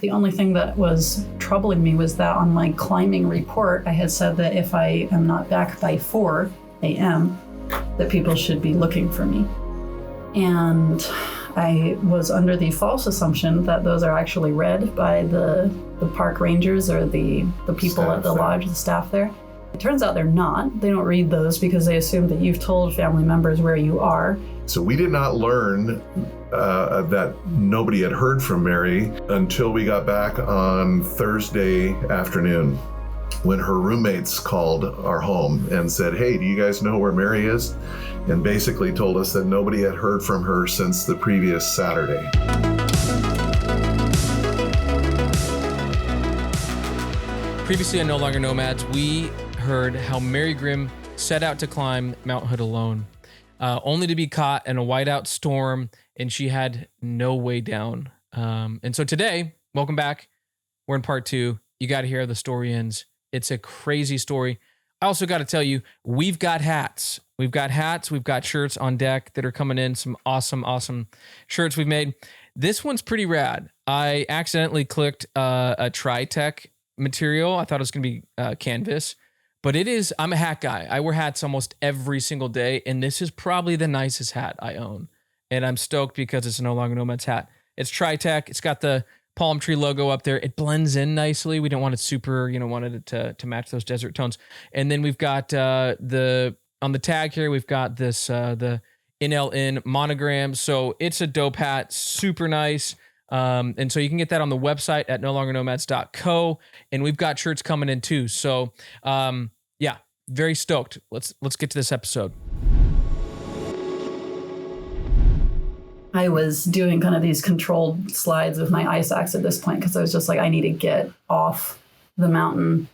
The only thing that was troubling me was that on my climbing report, I had said that if I am not back by 4 a.m., that people should be looking for me. And I was under the false assumption that those are actually read by the park rangers or the people at the lodge, the staff there. It turns out they're not. They don't read those because they assume that you've told family members where you are. So we did not learn that nobody had heard from Mary until we got back on Thursday afternoon when her roommates called our home and said, "Hey, do you guys know where Mary is?" And basically told us that nobody had heard from her since the previous Saturday. Previously on No Longer Nomads, we heard how Mary Grimm set out to climb Mount Hood alone, only to be caught in a whiteout storm, and she had no way down. And so today, welcome back. We're in part 2. You got to hear how the story ends. It's a crazy story. I also got to tell you, we've got hats. We've got shirts on deck that are coming in. Some awesome shirts we've made. This one's pretty rad. I accidentally clicked a Tri-Tech material. I thought it was going to be canvas, but it is. I'm a hat guy. I wear hats almost every single day, and this is probably the nicest hat I own. And I'm stoked because it's a No Longer Nomads hat. It's Tri-Tech. It's got the palm tree logo up there. It blends in nicely. We don't want it super, wanted it to match those desert tones. And then we've got on the tag here, we've got this, the NLN monogram. So it's a dope hat, super nice. And so you can get that on the website at nolongernomads.co. And we've got shirts coming in too. So, yeah, very stoked. Let's get to this episode. I was doing kind of these controlled slides with my ice axe at this point because I was just like, I need to get off the mountain.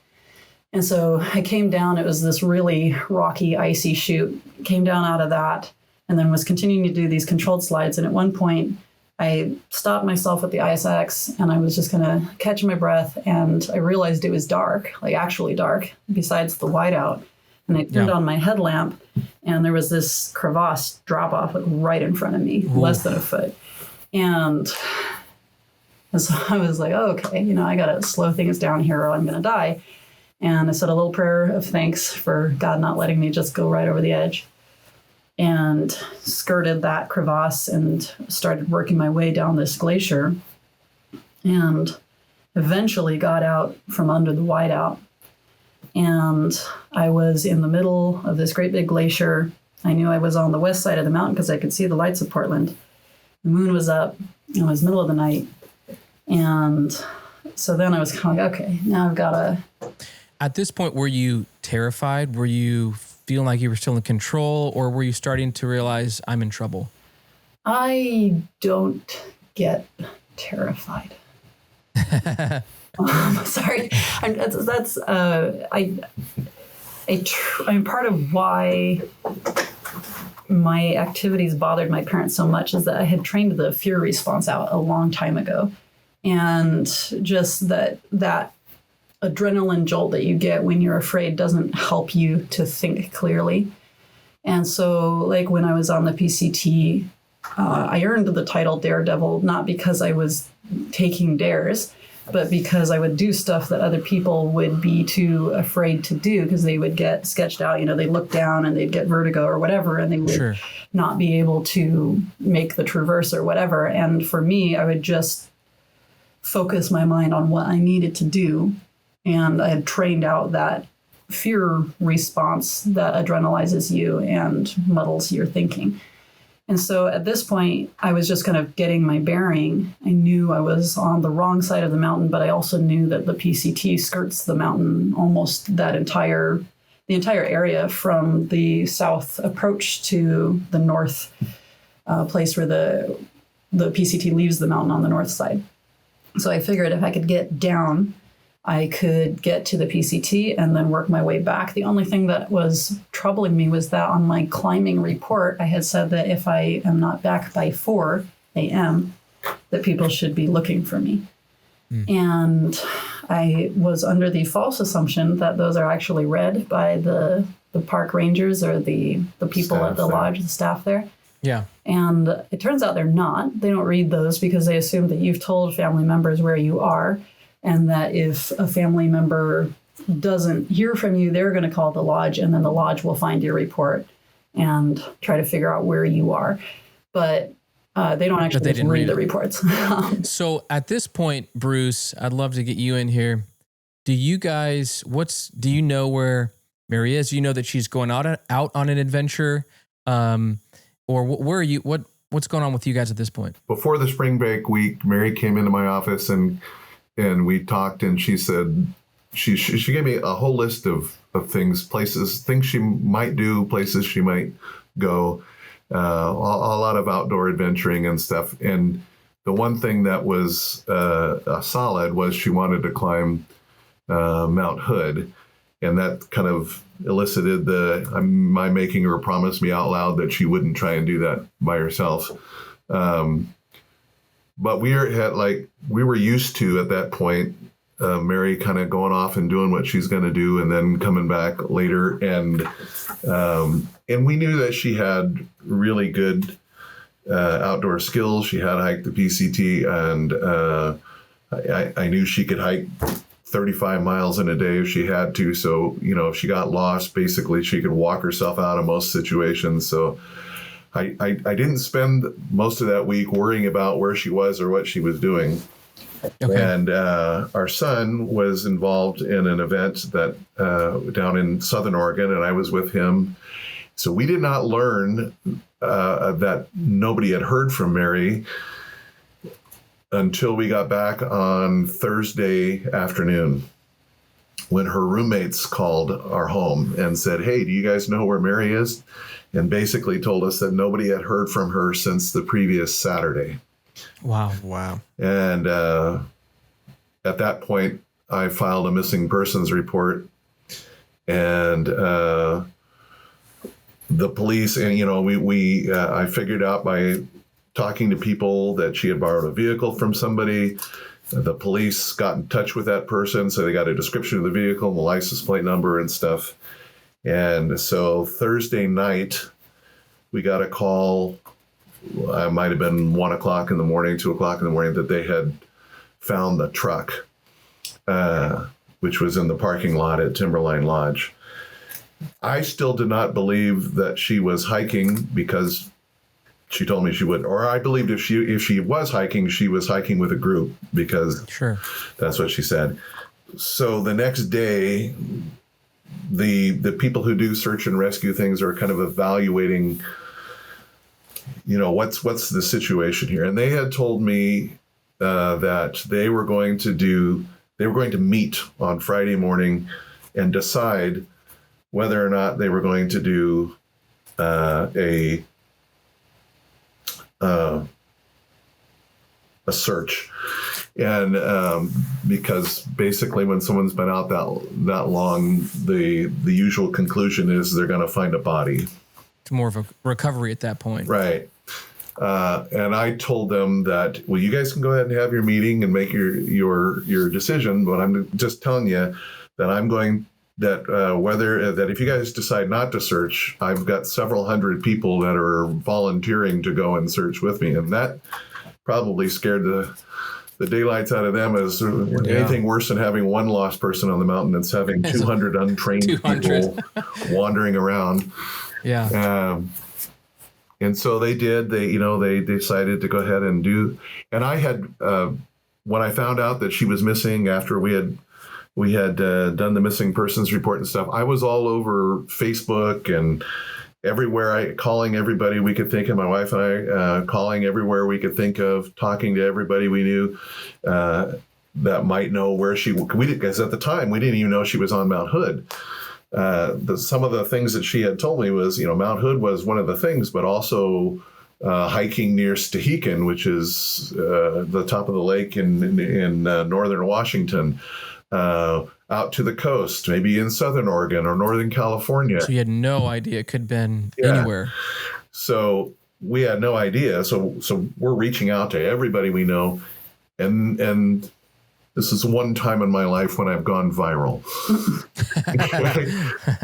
And so I came down. It was this really rocky, icy chute. Came down out of that and then was continuing to do these controlled slides. And at one point, I stopped myself with the ice axe and I was just going to catch my breath. And I realized it was dark, like actually dark, besides the whiteout. And I turned on my headlamp and there was this crevasse drop off like right in front of me, less than a foot. And so I was like, oh, okay, I got to slow things down here or I'm going to die. And I said a little prayer of thanks for God not letting me just go right over the edge and skirted that crevasse and started working my way down this glacier and eventually got out from under the whiteout. And I was in the middle of this great big glacier. I knew I was on the west side of the mountain because I could see the lights of Portland. The moon was up. It was middle of the night. And so then I was kind of like, okay, now I've got to... At this point, were you terrified? Were you feeling like you were still in control? Or were you starting to realize I'm in trouble? I don't get terrified. Sorry, I'm part of why my activities bothered my parents so much is that I had trained the fear response out a long time ago, and just that adrenaline jolt that you get when you're afraid doesn't help you to think clearly. And so, like when I was on the PCT, I earned the title Daredevil not because I was taking dares, but because I would do stuff that other people would be too afraid to do because they would get sketched out. They'd look down and they'd get vertigo or whatever, and they would not be able to make the traverse or whatever. And for me, I would just focus my mind on what I needed to do. And I had trained out that fear response that adrenalizes you and muddles your thinking. And so at this point, I was just kind of getting my bearing. I knew I was on the wrong side of the mountain, but I also knew that the PCT skirts the mountain almost the entire area from the south approach to the north place where the PCT leaves the mountain on the north side. So I figured if I could get down, I could get to the PCT and then work my way back. The only thing that was troubling me was that on my climbing report, I had said that if I am not back by 4 a.m., that people should be looking for me. And I was under the false assumption that those are actually read by the park rangers or the people at the lodge, the staff there. Yeah. And it turns out they're not. They don't read those because they assume that you've told family members where you are, and that if a family member doesn't hear from you, they're going to call the lodge, and then the lodge will find your report and try to figure out where you are. But they don't actually read the reports. So at this point, Bruce, I'd love to get you in here. Do you know where Mary is? Do you know that she's going out on an adventure? Or where are you? What's going on with you guys at this point? Before the spring break week, Mary came into my office and we talked, and she said, she gave me a whole list of things, things she might do, places she might go, a lot of outdoor adventuring and stuff. And the one thing that was solid was she wanted to climb Mount Hood. And that kind of elicited my making her promise me out loud that she wouldn't try and do that by herself. But we were used to, at that point, Mary kind of going off and doing what she's going to do and then coming back later. And we knew that she had really good outdoor skills. She had hiked the PCT, and I knew she could hike 35 miles in a day if she had to. So, if she got lost, basically she could walk herself out of most situations. So I didn't spend most of that week worrying about where she was or what she was doing. Okay. And our son was involved in an event that down in Southern Oregon, and I was with him. So we did not learn that nobody had heard from Mary until we got back on Thursday afternoon, when her roommates called our home and said, "Hey, do you guys know where Mary is?" And basically told us that nobody had heard from her since the previous Saturday. Wow. And at that point, I filed a missing persons report, and the police, and I figured out by talking to people that she had borrowed a vehicle from somebody. The police got in touch with that person, so they got a description of the vehicle and the license plate number and stuff. And so Thursday night, we got a call. It might have been 1 o'clock in the morning, 2 o'clock in the morning, that they had found the truck, which was in the parking lot at Timberline Lodge. I still did not believe that she was hiking, because she told me she would, or I believed if she was hiking, she was hiking with a group, because sure, that's what she said. So the next day, the people who do search and rescue things are kind of evaluating, what's the situation here. And they had told me that they were going to meet on Friday morning and decide whether or not they were going to do a search. And because basically when someone's been out that long, the usual conclusion is they're going to find a body. It's more of a recovery at that point. Right. And I told them that, well, you guys can go ahead and have your meeting and make your decision, but I'm just telling you that I'm going that if you guys decide not to search, I've got several hundred people that are volunteering to go and search with me. And that probably scared the daylights out of them, as anything worse than having one lost person on the mountain. It's having 200 untrained people wandering around. Yeah. And so they did. They decided to go ahead and do. And I had, when I found out that she was missing after we had done the missing persons report and stuff, I was all over Facebook and everywhere, calling everybody we could think of. My wife and I calling everywhere we could think of, talking to everybody we knew that might know where because at the time we didn't even know she was on Mount Hood. Some of the things that she had told me was, Mount Hood was one of the things, but also hiking near Stehekin, which is the top of the lake in northern Washington, out to the coast, maybe in southern Oregon or northern California. So you had no idea it could have been anywhere. So we had no idea. So we're reaching out to everybody we know, and This is one time in my life when I've gone viral.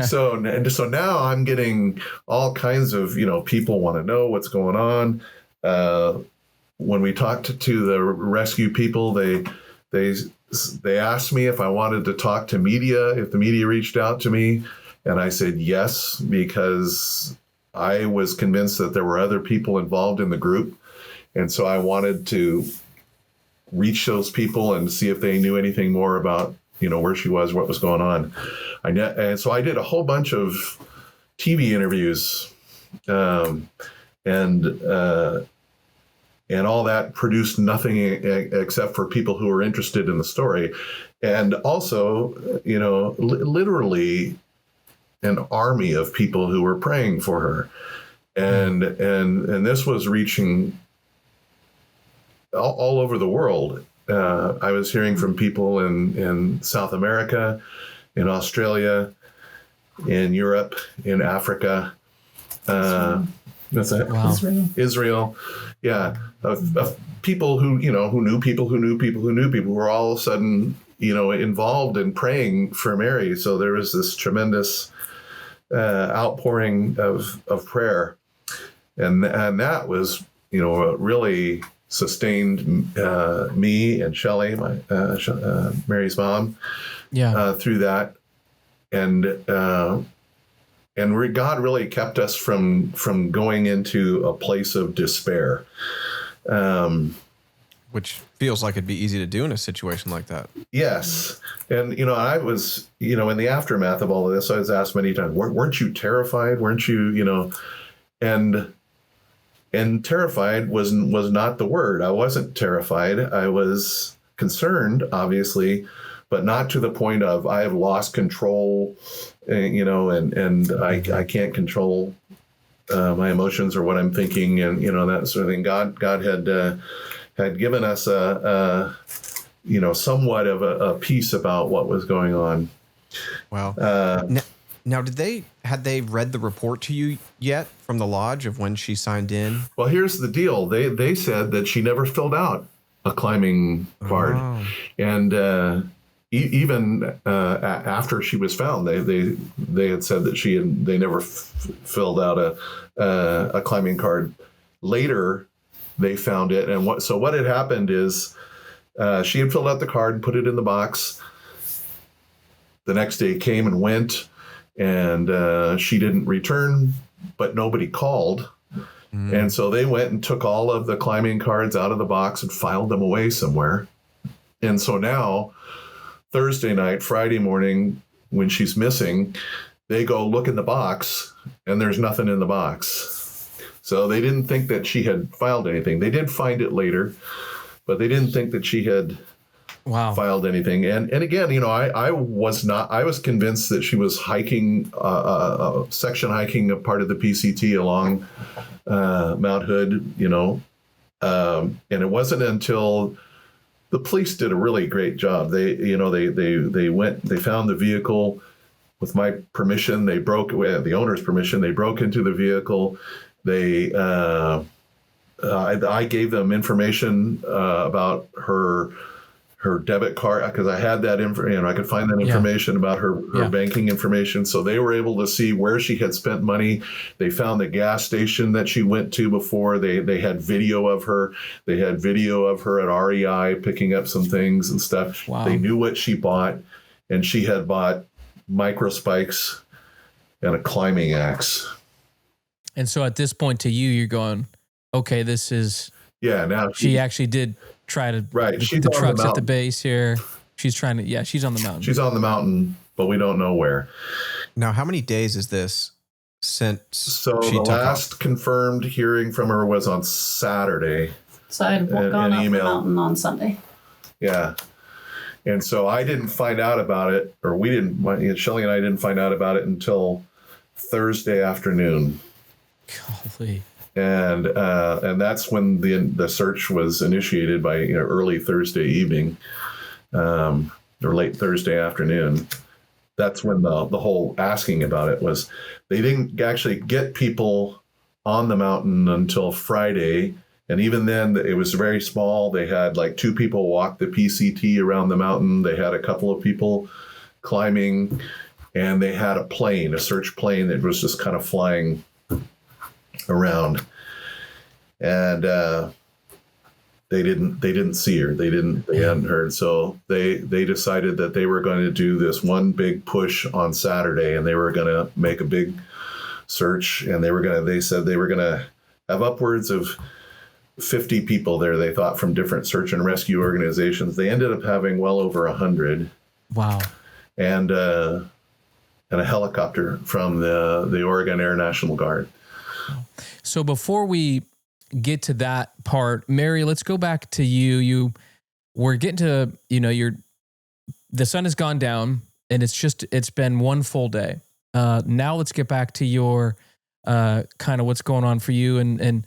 So now I'm getting all kinds of, people want to know what's going on. When we talked to the rescue people, they asked me if I wanted to talk to media, if the media reached out to me. And I said yes, because I was convinced that there were other people involved in the group. And so I wanted to reach those people and see if they knew anything more about, where she was, what was going on. And so I did a whole bunch of TV interviews, and all that produced nothing except for people who were interested in the story. And also, literally an army of people who were praying for her. And this was reaching all over the world. I was hearing from people in South America, in Australia, in Europe, in Africa. What's that? Wow. Israel. Yeah. Of people who knew people who knew people who knew people who were all of a sudden, involved in praying for Mary. So there was this tremendous outpouring of prayer. And that was, really sustained me and Shelley, Mary's mom, through that. And God really kept us from going into a place of despair. Which feels like it'd be easy to do in a situation like that. Yes. And, I was, in the aftermath of all of this, I was asked many times, weren't you terrified? Weren't you, and terrified was not the word. I wasn't terrified. I was concerned, obviously, but not to the point of I have lost control, and I can't control my emotions or what I'm thinking, and that sort of thing. God had given us somewhat of a peace about what was going on. Wow. Now, had they read the report to you yet from the lodge of when she signed in? Well, here's the deal. They said that she never filled out a climbing card, and even after she was found, they had said that they never filled out a climbing card. Later, they found it, and what had happened is she had filled out the card and put it in the box. The next day came and went, and she didn't return, but nobody called. And so they went and took all of the climbing cards out of the box and filed them away somewhere. And so now, Thursday night, Friday morning, when she's missing, they go look in the box, and there's nothing in the box. So they didn't think that she had filed anything. They did find it later, but they didn't think that she had filed anything. And again, I was convinced that she was hiking, section hiking a part of the PCT along Mount Hood, and it wasn't until the police did a really great job. They found the vehicle with my permission. They broke, the owner's permission, they broke into the vehicle. I gave them information about her debit card, because I had that I could find that information about her banking information. So they were able to see where she had spent money. They found the gas station that she went to before. They had video of her. They had video of her at REI picking up some things and stuff. Wow. They knew what she bought, and she had bought micro spikes and a climbing axe. And so at this point to you, you're going, okay, this is... Yeah, now she actually did try to... Right. The truck's at the base here. She's trying to... she's on the mountain. She's on the mountain, but we don't know where. Now, how many days is this since she the took last off? Confirmed hearing from her was on Saturday. So I had gone up the mountain on Sunday. Yeah. And so I didn't find out about it, or Shelley and I didn't find out about it until Thursday afternoon. Golly. And that's when the search was initiated by early Thursday evening, or late Thursday afternoon. That's when the whole asking about it was. They didn't actually get people on the mountain until Friday, And even then, it was very small. They had like 2 people walk the PCT around the mountain. They had a couple of people climbing, and they had a search plane that was just kind of flying around. And they didn't see her. They hadn't heard. So they decided that they were going to do this one big push on Saturday, and they were going to make a big search, and they said they were going to have upwards of 50 people there, they thought, from different search and rescue organizations. They ended up having well over 100. Wow. And a helicopter from the Oregon Air National Guard. So before we get to that part, Mary, let's go back to you. We're getting to, the sun has gone down, and it's been one full day. Now let's get back to your kind of what's going on for you, and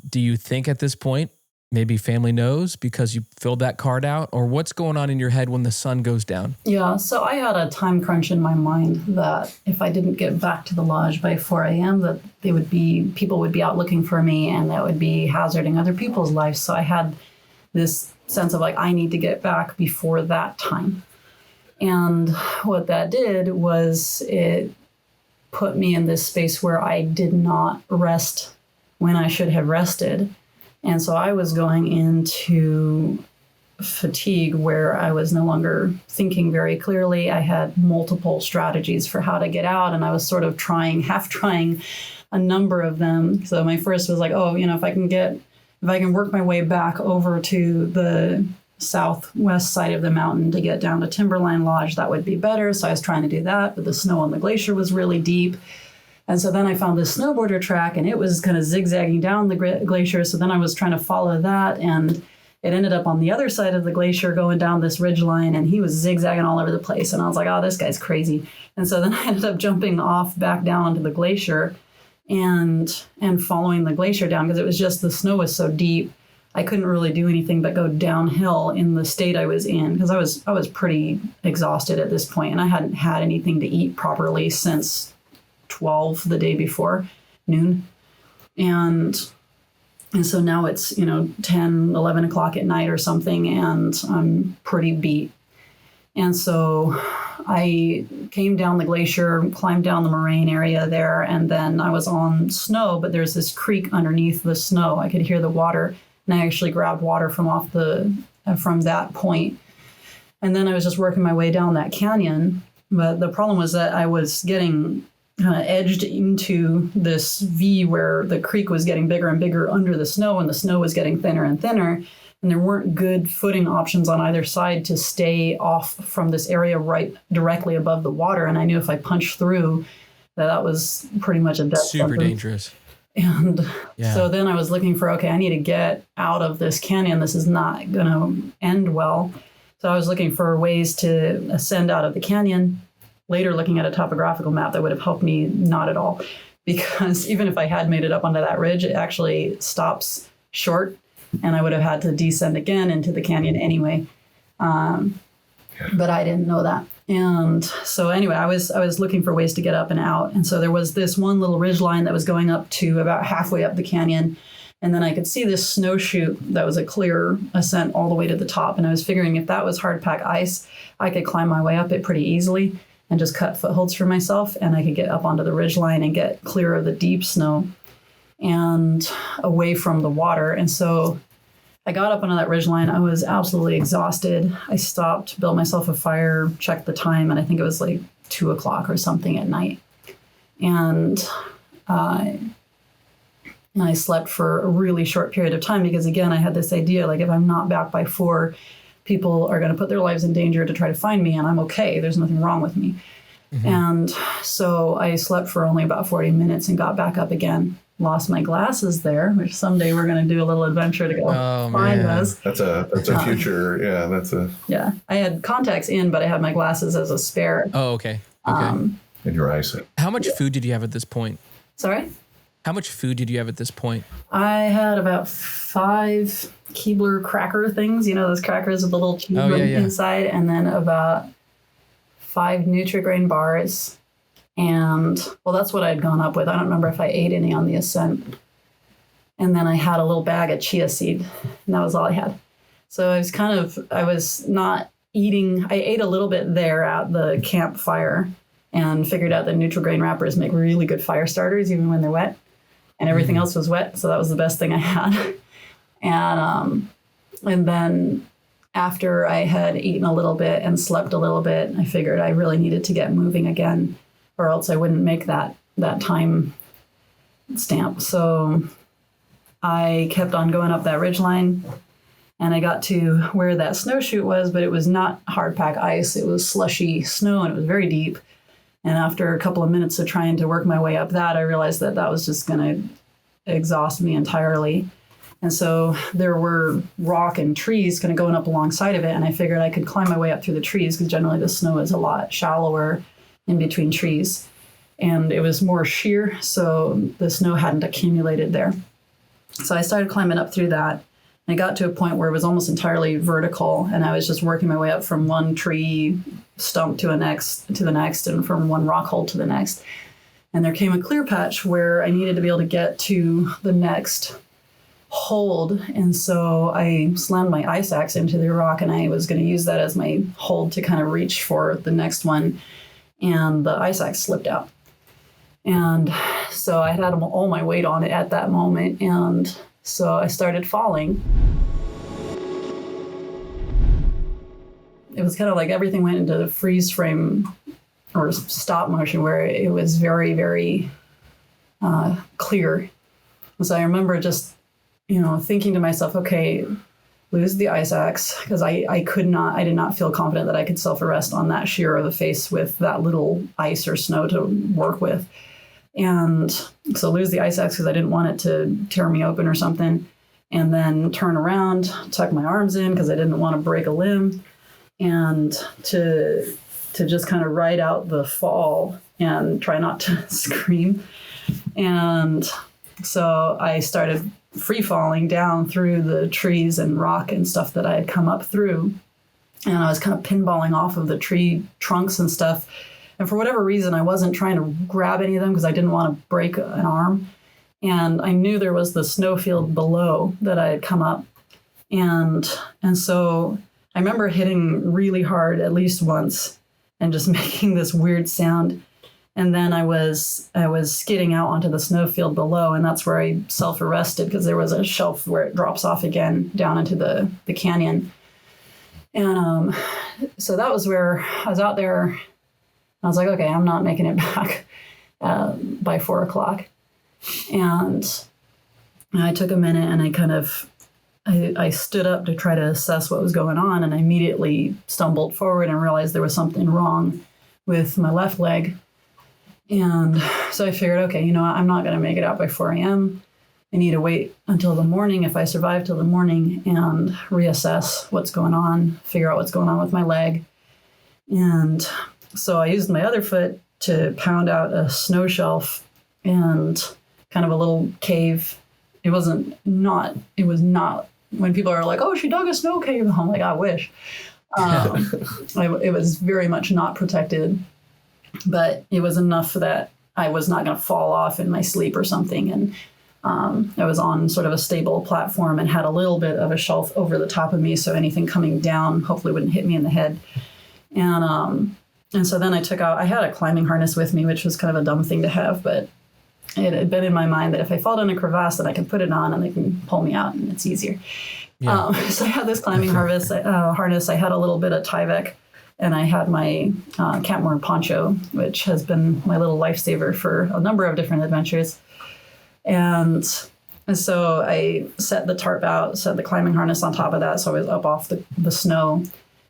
do you think at this point maybe family knows because you filled that card out, or what's going on in your head when the sun goes down? Yeah, so I had a time crunch in my mind that if I didn't get back to the lodge by 4 a.m., that people would be out looking for me, and that would be hazarding other people's lives. So I had this sense of like, I need to get back before that time. And what that did was it put me in this space where I did not rest when I should have rested. And so I was going into fatigue where I was no longer thinking very clearly. I had multiple strategies for how to get out, and I was sort of half trying a number of them. So my first was like, if I can work my way back over to the southwest side of the mountain to get down to Timberline Lodge, that would be better. So I was trying to do that, but the snow on the glacier was really deep. And so then I found this snowboarder track, and it was kind of zigzagging down the glacier. So then I was trying to follow that, and it ended up on the other side of the glacier going down this ridgeline, and he was zigzagging all over the place. And I was like, oh, this guy's crazy. And so then I ended up jumping off back down onto the glacier and following the glacier down, because it was just the snow was so deep. I couldn't really do anything but go downhill in the state I was in, because I was pretty exhausted at this point, and I hadn't had anything to eat properly since 12 the day before noon. And so now it's, 10, 11 o'clock at night or something, and I'm pretty beat. And so I came down the glacier, climbed down the moraine area there, and then I was on snow, but there's this creek underneath the snow. I could hear the water, and I actually grabbed water from that point. And then I was just working my way down that canyon. But the problem was that I was getting kind of edged into this V where the creek was getting bigger and bigger under the snow, and the snow was getting thinner and thinner. And there weren't good footing options on either side to stay off from this area right directly above the water. And I knew if I punched through, that was pretty much a death Super sentence. dangerous. And so then I was looking for, I need to get out of this canyon. This is not going to end well. So I was looking for ways to ascend out of the canyon. Later, looking at a topographical map that would have helped me not at all, because even if I had made it up onto that ridge, it actually stops short, and I would have had to descend again into the canyon anyway. But I didn't know that. And so anyway, I was looking for ways to get up and out. And so there was this one little ridge line that was going up to about halfway up the canyon. And then I could see this snowshoe that was a clear ascent all the way to the top. And I was figuring if that was hardpack ice, I could climb my way up it pretty easily and just cut footholds for myself, and I could get up onto the ridgeline and get clear of the deep snow and away from the water. And so I got up onto that ridgeline. I was absolutely exhausted. I stopped, built myself a fire, checked the time, and I think it was like 2 o'clock or something at night. And I slept for a really short period of time, because again, I had this idea, like if I'm not back by 4, people are going to put their lives in danger to try to find me, and I'm okay. There's nothing wrong with me. Mm-hmm. And so I slept for only about 40 minutes and got back up again. Lost my glasses there, which someday we're going to do a little adventure to go find those. That's a future. Yeah. I had contacts in, but I had my glasses as a spare. Oh, okay. In your eyesight. How much food did you have at this point? Sorry? How much food did you have at this point? I had about 5 Keebler cracker things, those crackers with the little tube inside, and then about 5 Nutri-Grain bars. And, that's what I'd gone up with. I don't remember if I ate any on the ascent. And then I had a little bag of chia seed, and that was all I had. So I was not eating. I ate a little bit there at the campfire and figured out that neutral grain wrappers make really good fire starters, even when they're wet. And everything else was wet. So that was the best thing I had. And then after I had eaten a little bit and slept a little bit, I figured I really needed to get moving again, or else I wouldn't make that time stamp. So I kept on going up that ridgeline, and I got to where that snow chute was, but it was not hard pack ice. It was slushy snow, and it was very deep. And after a couple of minutes of trying to work my way up that, I realized that was just going to exhaust me entirely. And so there were rock and trees kind of going up alongside of it. And I figured I could climb my way up through the trees, because generally the snow is a lot shallower in between trees. And it was more sheer, so the snow hadn't accumulated there. So I started climbing up through that. And I got to a point where it was almost entirely vertical, and I was just working my way up from one tree stump to the next, and from one rock hole to the next. And there came a clear patch where I needed to be able to get to the next hold. And so I slammed my ice axe into the rock, and I was going to use that as my hold to kind of reach for the next one. And the ice axe slipped out. And so I had all my weight on it at that moment. And so I started falling. It was kind of like everything went into freeze frame or stop motion, where it was very, very clear. So I remember just, thinking to myself, okay, lose the ice axe, because I did not feel confident that I could self-arrest on that sheer of the face with that little ice or snow to work with. And so lose the ice axe because I didn't want it to tear me open or something. And then turn around, tuck my arms in because I didn't want to break a limb, and to just kind of ride out the fall and try not to scream. And so I started free falling down through the trees and rock and stuff that I had come up through. And I was kind of pinballing off of the tree trunks and stuff. And for whatever reason, I wasn't trying to grab any of them because I didn't want to break an arm. And I knew there was the snowfield below that I had come up. And so I remember hitting really hard at least once and just making this weird sound. And then I was skidding out onto the snowfield below, and that's where I self-arrested, because there was a shelf where it drops off again down into the canyon. And so that was where I was out there. I was like, okay, I'm not making it back by 4 o'clock. And I took a minute, and I stood up to try to assess what was going on, and I immediately stumbled forward and realized there was something wrong with my left leg. And so I figured, okay, I'm not going to make it out by 4 a.m. I need to wait until the morning, if I survive till the morning, and reassess what's going on, figure out what's going on with my leg. And so I used my other foot to pound out a snow shelf and kind of a little cave. It was not, when people are like, oh, she dug a snow cave. I'm like, I wish. It was very much not protected, but it was enough that I was not going to fall off in my sleep or something. And I was on sort of a stable platform and had a little bit of a shelf over the top of me, so anything coming down hopefully wouldn't hit me in the head. And so then I had a climbing harness with me, which was kind of a dumb thing to have, but it had been in my mind that if I fall down a crevasse, then I can put it on and they can pull me out and it's easier. Yeah. So I had this climbing harness. I had a little bit of Tyvek, and I had my Campmore poncho, which has been my little lifesaver for a number of different adventures. And so I set the tarp out, set the climbing harness on top of that, so I was up off the snow,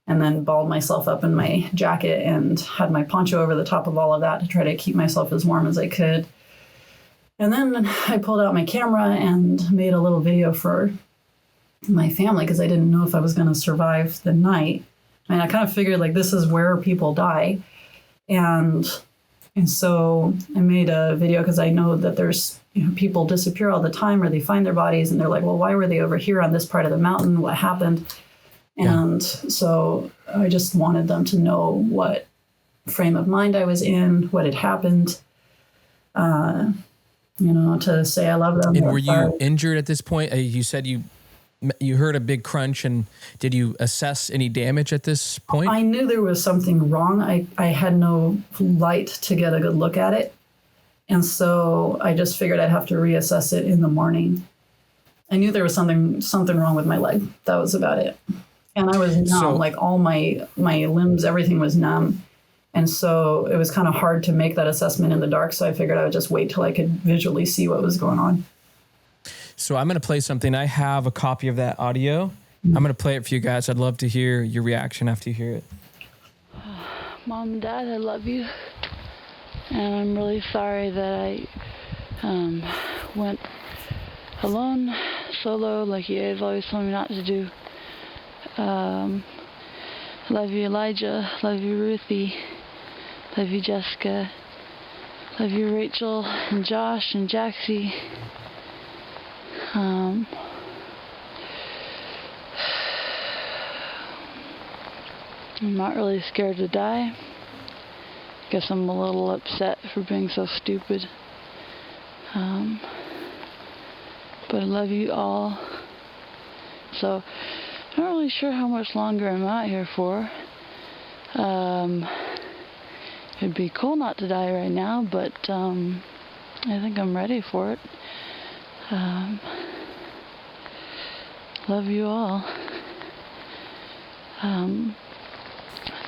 and then balled myself up in my jacket and had my poncho over the top of all of that to try to keep myself as warm as I could. And then I pulled out my camera and made a little video for my family, because I didn't know if I was going to survive the night. I mean, I kind of figured like this is where people die. And so I made a video because I know that there's people disappear all the time, or they find their bodies and they're like, well, why were they over here on this part of the mountain? What happened? And so I just wanted them to know what frame of mind I was in, what had happened. to say I love them. And were you injured at this point? You said you heard a big crunch, and did you assess any damage at this point? I knew there was something wrong. I had no light to get a good look at it. And so I just figured I'd have to reassess it in the morning. I knew there was something wrong with my leg. That was about it. And I was numb, like all my limbs, everything was numb. And so it was kind of hard to make that assessment in the dark. So I figured I would just wait till I could visually see what was going on. So I'm going to play something. I have a copy of that audio. I'm going to play it for you guys. I'd love to hear your reaction after you hear it. Mom and Dad, I love you. And I'm really sorry that I went alone, solo, like you guys always told me not to do. Love you, Elijah. Love you, Ruthie. Love you, Jessica. Love you, Rachel and Josh and Jaxie. I'm not really scared to die. Guess I'm a little upset for being so stupid. But I love you all. So I'm not really sure how much longer I'm out here for. It'd be cool not to die right now, but I think I'm ready for it. Love you all.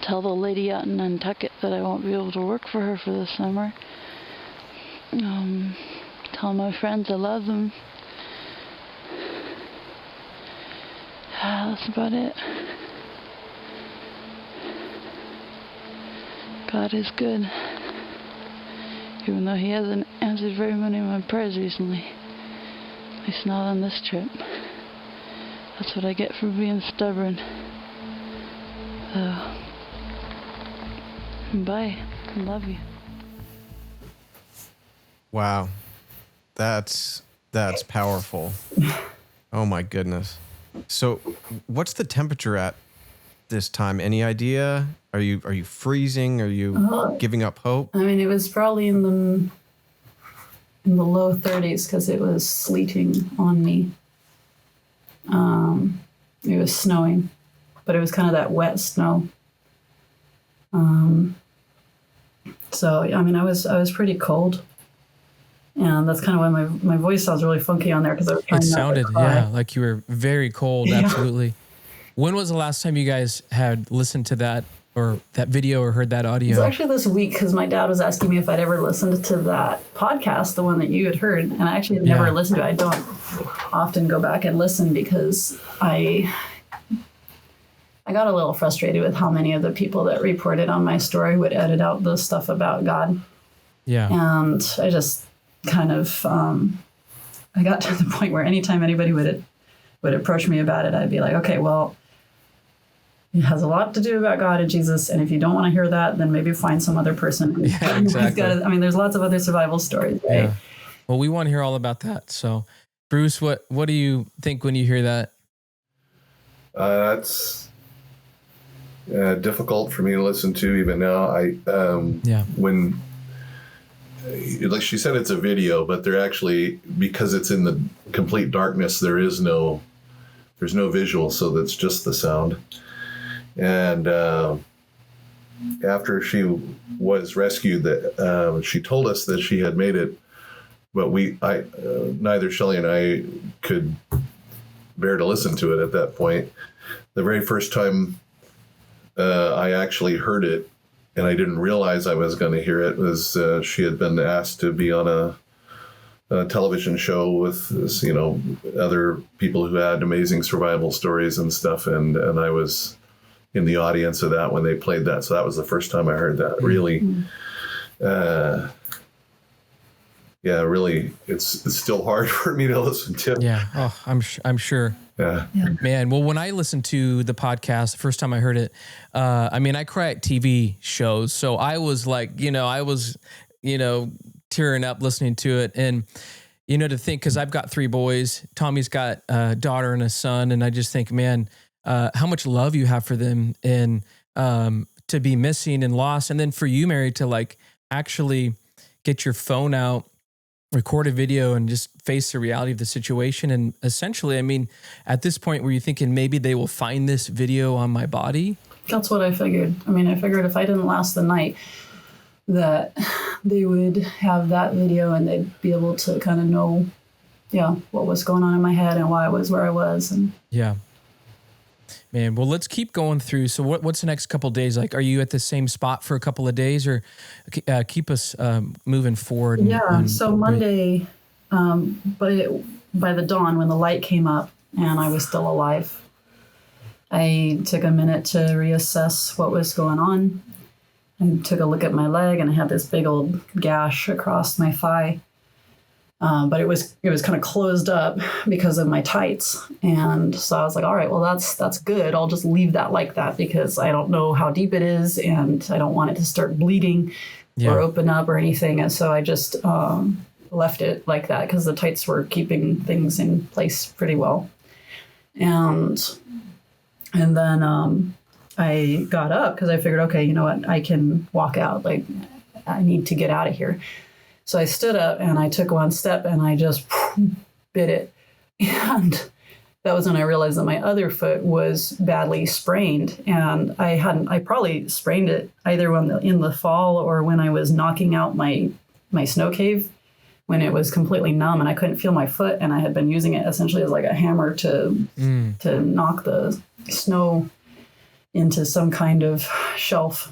Tell the lady out in Nantucket that I won't be able to work for her for the summer. Tell my friends I love them. That's about it. God is good. Even though he hasn't answered very many of my prayers recently. At least not on this trip. That's what I get for being stubborn. Bye. I love you. Wow. That's powerful. Oh my goodness. So what's the temperature at this time? Any idea? Are you freezing? Are you giving up hope? I mean, it was probably in the low 30s because it was sleeting on me. It was snowing, but it was kind of that wet snow. So I mean, I was pretty cold, and that's kind of why my voice sounds really funky on there because I was trying It not sounded, to cry. yeah, like you were very cold. Yeah. Absolutely. When was the last time you guys had listened to that or that video or heard that audio? It was actually this week because my dad was asking me if I'd ever listened to that podcast, the one that you had heard, and I actually had never listened to it. I don't often go back and listen because I got a little frustrated with how many of the people that reported on my story would edit out the stuff about God. Yeah. And I just kind of, I got to the point where anytime anybody would approach me about it, I'd be like, okay, well, it has a lot to do about God and Jesus. And if you don't want to hear that, then maybe find some other person. Yeah, exactly. There's lots of other survival stories, right? Yeah. Well, we want to hear all about that. So, Bruce, what do you think when you hear that? That's difficult for me to listen to even now. When, like she said, it's a video, but they're actually, because it's in the complete darkness, there's no visual, so that's just the sound. And after she was rescued, that she told us that she had made it, but neither Shelley and I could bear to listen to it at that point. The very first time I actually heard it, and I didn't realize I was going to hear it, was she had been asked to be on a television show with other people who had amazing survival stories and stuff, and I was in the audience of that when they played that. So that was the first time I heard that. Really, really, it's still hard for me to listen to. Yeah. Oh, I'm sure. Yeah. Man, well, when I listened to the podcast, the first time I heard it, I cry at TV shows. So I was like, tearing up listening to it. And, to think, because I've got 3 boys, Tommy's got a daughter and a son. And I just think, man, how much love you have for them, and to be missing and lost. And then for you, Mary, to like actually get your phone out record a video and just face the reality of the situation. And essentially, I mean, at this point, were you thinking maybe they will find this video on my body? That's what I figured. I mean, I figured if I didn't last the night, that they would have that video and they'd be able to kind of know, what was going on in my head and why I was where I was. And yeah. Man, well, let's keep going through. So what's the next couple of days like? Are you at the same spot for a couple of days, or keep us moving forward? So Monday, by the dawn, when the light came up and I was still alive, I took a minute to reassess what was going on. I took a look at my leg, and I had this big old gash across my thigh. But it was kind of closed up because of my tights. And so I was like, all right, well, that's good. I'll just leave that like that because I don't know how deep it is and I don't want it to start bleeding or open up or anything. And so I just left it like that because the tights were keeping things in place pretty well. And then I got up because I figured, okay, you know what? I can walk out. Like, I need to get out of here. So I stood up and I took one step and I just bit it. And that was when I realized that my other foot was badly sprained. And I probably sprained it either in the fall or when I was knocking out my snow cave, when it was completely numb and I couldn't feel my foot. And I had been using it essentially as like a hammer to knock the snow into some kind of shelf.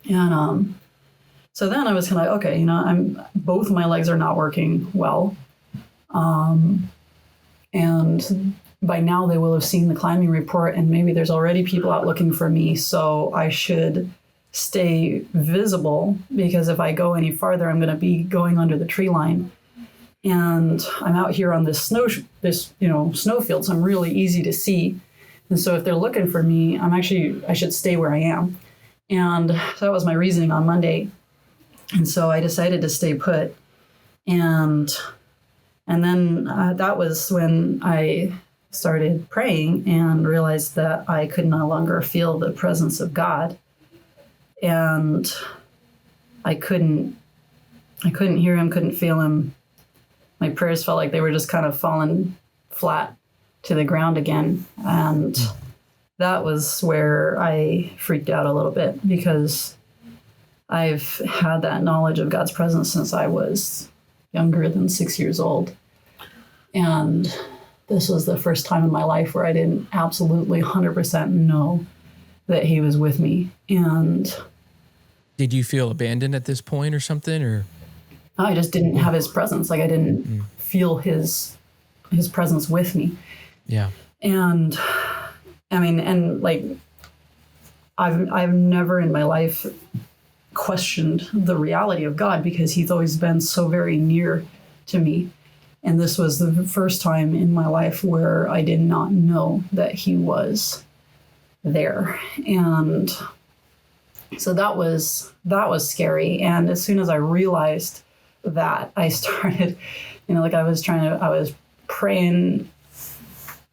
And, so then I was kind of like, okay, both my legs are not working well. And by now they will have seen the climbing report and maybe there's already people out looking for me. So I should stay visible because if I go any farther, I'm going to be going under the tree line. And I'm out here on this snowfield, so I'm really easy to see. And so if they're looking for me, I should stay where I am. And so that was my reasoning on Monday. And so I decided to stay put. And then that was when I started praying and realized that I could no longer feel the presence of God. And I couldn't hear him, couldn't feel him. My prayers felt like they were just kind of falling flat to the ground again. And that was where I freaked out a little bit because I've had that knowledge of God's presence since I was younger than 6 years old. And this was the first time in my life where I didn't absolutely 100% know that he was with me. And did you feel abandoned at this point or something, or? I just didn't have his presence. Like I didn't feel his presence with me. Yeah. And I mean, and like I've never in my life questioned the reality of God because he's always been so very near to me. And this was the first time in my life where I did not know that he was there. And so that was scary. And as soon as I realized that, I started, I was praying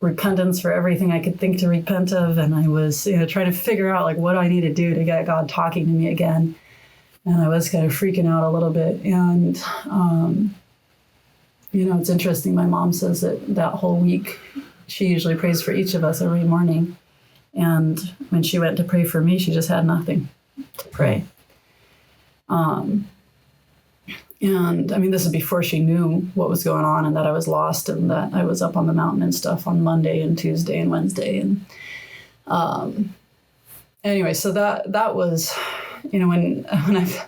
repentance for everything I could think to repent of. And I was, trying to figure out like what do I need to do to get God talking to me again. And I was kind of freaking out a little bit. And, it's interesting. My mom says that whole week, she usually prays for each of us every morning. And when she went to pray for me, she just had nothing to pray. And I mean, this is before she knew what was going on and that I was lost and that I was up on the mountain and stuff on Monday and Tuesday and Wednesday. And anyway, so that was, when I've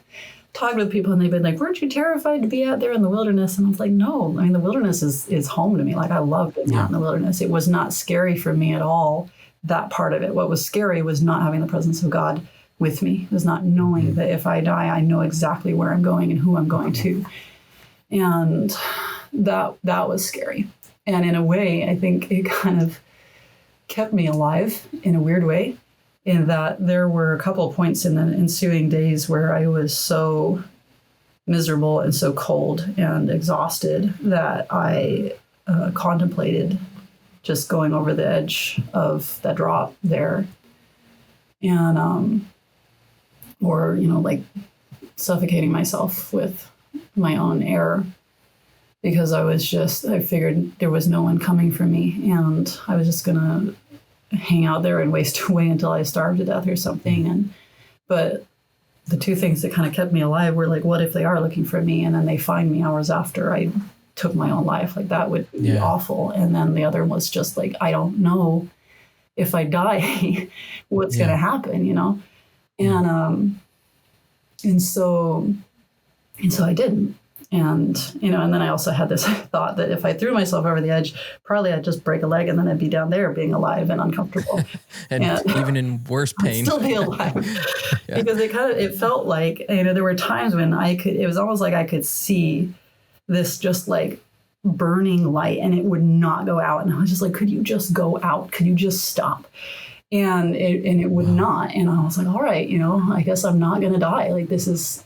talked with people and they've been like, weren't you terrified to be out there in the wilderness? And I was like, no, I mean, the wilderness is home to me. Like I love being out in the wilderness. It was not scary for me at all, that part of it. What was scary was not having the presence of God with me. It was not knowing that if I die, I know exactly where I'm going and who I'm going to. And that was scary. And in a way, I think it kind of kept me alive in a weird way, in that there were a couple of points in the ensuing days where I was so miserable and so cold and exhausted that I contemplated just going over the edge of that drop there. And, or, like suffocating myself with my own air. because I figured there was no one coming for me, and I was just gonna hang out there and waste away until I starved to death or something. But the two things that kind of kept me alive were like, what if they are looking for me and then they find me hours after I took my own life? Like, that would be awful. And then the other was just like, I don't know if I die, what's going to happen, you know? And so I didn't. And, you know, and then I also had this thought that if I threw myself over the edge, probably I'd just break a leg and then I'd be down there being alive and uncomfortable. and even in worse pain. I'd still be alive. Because it felt like, you know, there were times when it was almost like I could see this just like burning light and it would not go out. And I was just like, could you just go out? Could you just stop? And it would not. And I was like, all right, you know, I guess I'm not going to die. Like, this is,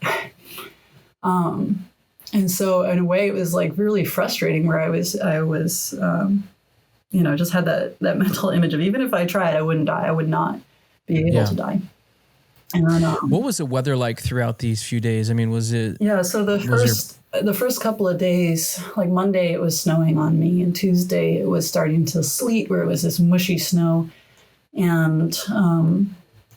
and so in a way it was like really frustrating where I was, you know, just had that mental image of, even if I tried, I wouldn't die. I would not be able to die. And then, what was the weather like throughout these few days? I mean, was it? Yeah. So the first couple of days, like Monday, it was snowing on me, and Tuesday it was starting to sleet, where it was this mushy snow, and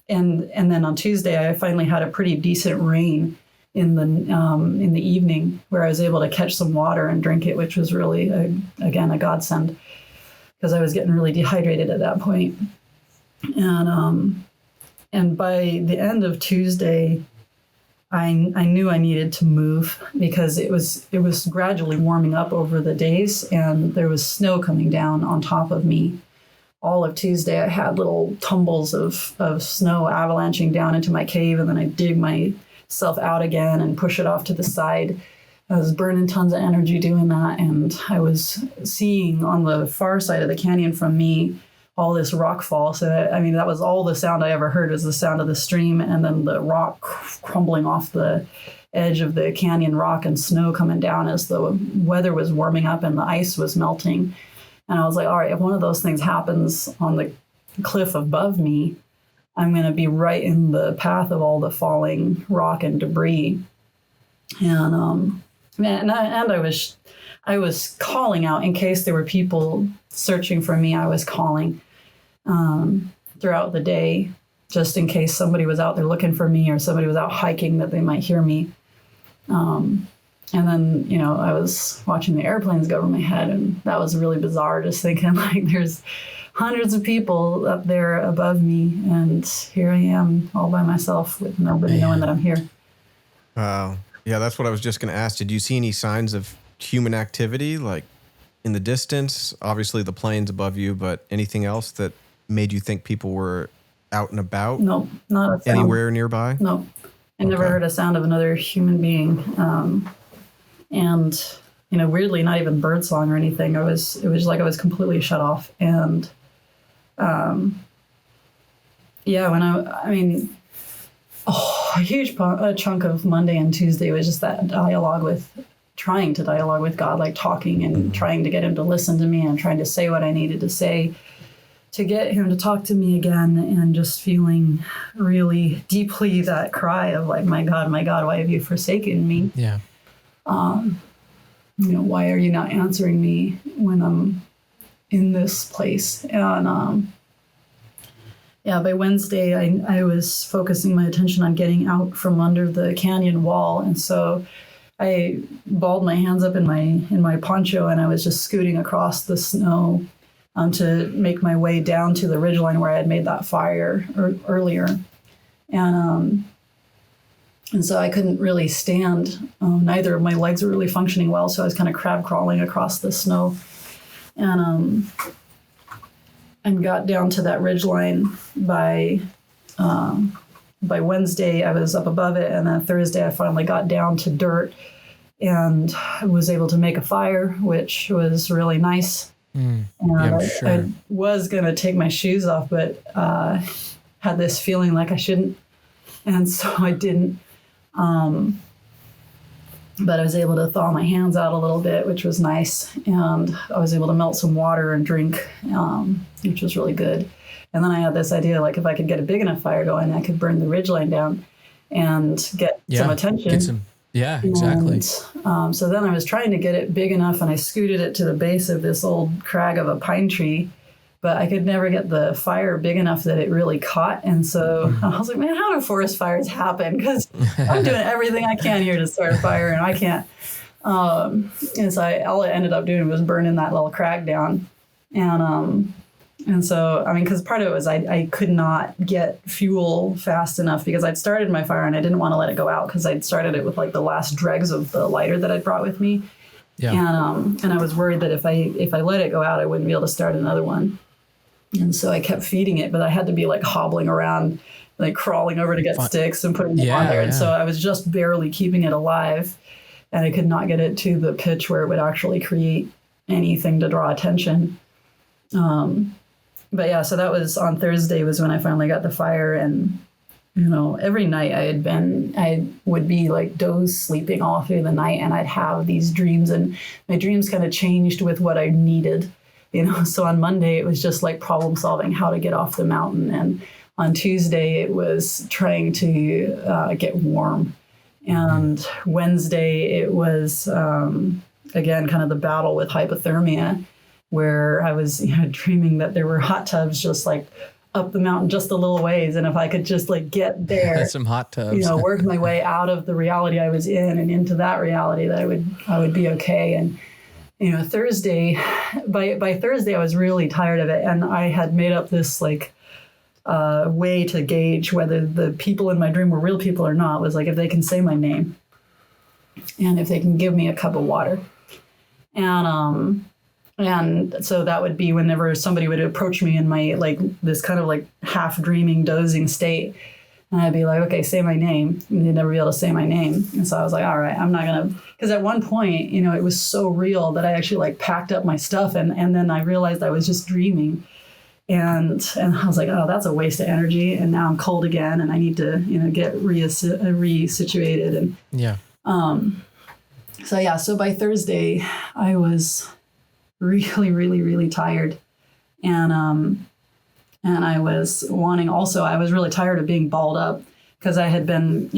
then on Tuesday I finally had a pretty decent rain in the evening, where I was able to catch some water and drink it, which was really again a godsend, because I was getting really dehydrated at that point. And by the end of Tuesday, I knew I needed to move, because it was gradually warming up over the days, and there was snow coming down on top of me. All of Tuesday, I had little tumbles of snow avalanching down into my cave, and then I dig myself out again and push it off to the side. I was burning tons of energy doing that, and I was seeing on the far side of the canyon from me all this rock fall. So, I mean, that was all the sound I ever heard, was the sound of the stream, and then the rock crumbling off the edge of the canyon rock, and snow coming down as the weather was warming up and the ice was melting. And I was like, all right, if one of those things happens on the cliff above me, I'm going to be right in the path of all the falling rock and debris. And I was calling out in case there were people searching for me. I was calling throughout the day, just in case somebody was out there looking for me, or somebody was out hiking, that they might hear me. And then, you know, I was watching the airplanes go over my head, and that was really bizarre, just thinking like there's hundreds of people up there above me, and here I am all by myself with nobody knowing that I'm here. Wow. Yeah, that's what I was just going to ask. Did you see any signs of human activity, like in the distance? Obviously the planes above you, but anything else that made you think people were out and about? No, not a sound. Anywhere nearby? No. I never heard a sound of another human being. And, you know, weirdly, not even birdsong or anything. It was like I was completely shut off. And, a huge chunk of Monday and Tuesday was just that trying to dialogue with God, like talking and trying to get him to listen to me, and trying to say what I needed to say to get him to talk to me again, and just feeling really deeply that cry of like, my God, why have you forsaken me? Yeah. You know, why are you not answering me when I'm in this place? And by Wednesday, I was focusing my attention on getting out from under the canyon wall, and so I balled my hands up in my poncho, and I was just scooting across the snow to make my way down to the ridgeline where I had made that fire earlier, and so I couldn't really stand. Neither of my legs were really functioning well, so I was kind of crab crawling across the snow, and got down to that ridgeline by Wednesday. I was up above it, and then Thursday I finally got down to dirt and was able to make a fire, which was really nice. Sure. I was going to take my shoes off, but had this feeling like I shouldn't, and so I didn't. But I was able to thaw my hands out a little bit, which was nice, and I was able to melt some water and drink, which was really good. And then I had this idea, like if I could get a big enough fire going, I could burn the ridgeline down and get some attention. Yeah, exactly. And so then I was trying to get it big enough, and I scooted it to the base of this old crag of a pine tree, but I could never get the fire big enough that it really caught. And so I was like, man, how do forest fires happen? Because I'm doing everything I can here to start a fire, and I can't. And so all I ended up doing was burning that little crag down. And so, I mean, because part of it was I could not get fuel fast enough because I'd started my fire and I didn't want to let it go out because I'd started it with like the last dregs of the lighter that I'd brought with me. Yeah. And I was worried that if I let it go out, I wouldn't be able to start another one. And so I kept feeding it, but I had to be like hobbling around, like crawling over to get sticks and putting them on there. And so I was just barely keeping it alive, and I could not get it to the pitch where it would actually create anything to draw attention. But yeah, so that was on Thursday was when I finally got the fire. And, you know, every night I would be like doze sleeping all through the night, and I'd have these dreams, and my dreams kind of changed with what I needed, you know. So on Monday, it was just like problem solving how to get off the mountain. And on Tuesday, it was trying to get warm. And Wednesday, it was, again, kind of the battle with hypothermia, where I was dreaming that there were hot tubs just like up the mountain just a little ways. And if I could just like get there, some hot tubs, you know, work my way out of the reality I was in and into that reality, that I would be okay. And, you know, Thursday, by Thursday, I was really tired of it. And I had made up this like way to gauge whether the people in my dream were real people or not, was like if they can say my name and if they can give me a cup of water. And so that would be whenever somebody would approach me in my, like, this kind of like half dreaming, dozing state. And I'd be like, okay, say my name. And they'd never be able to say my name. And so I was like, all right, I'm not going to, because at one point, you know, it was so real that I actually like packed up my stuff. And then I realized I was just dreaming. And I was like, oh, that's a waste of energy. And now I'm cold again, and I need to, you know, get resituated. And yeah. So by Thursday, I was really, really, really tired. And I was wanting also, I was really tired of being balled up because I'd been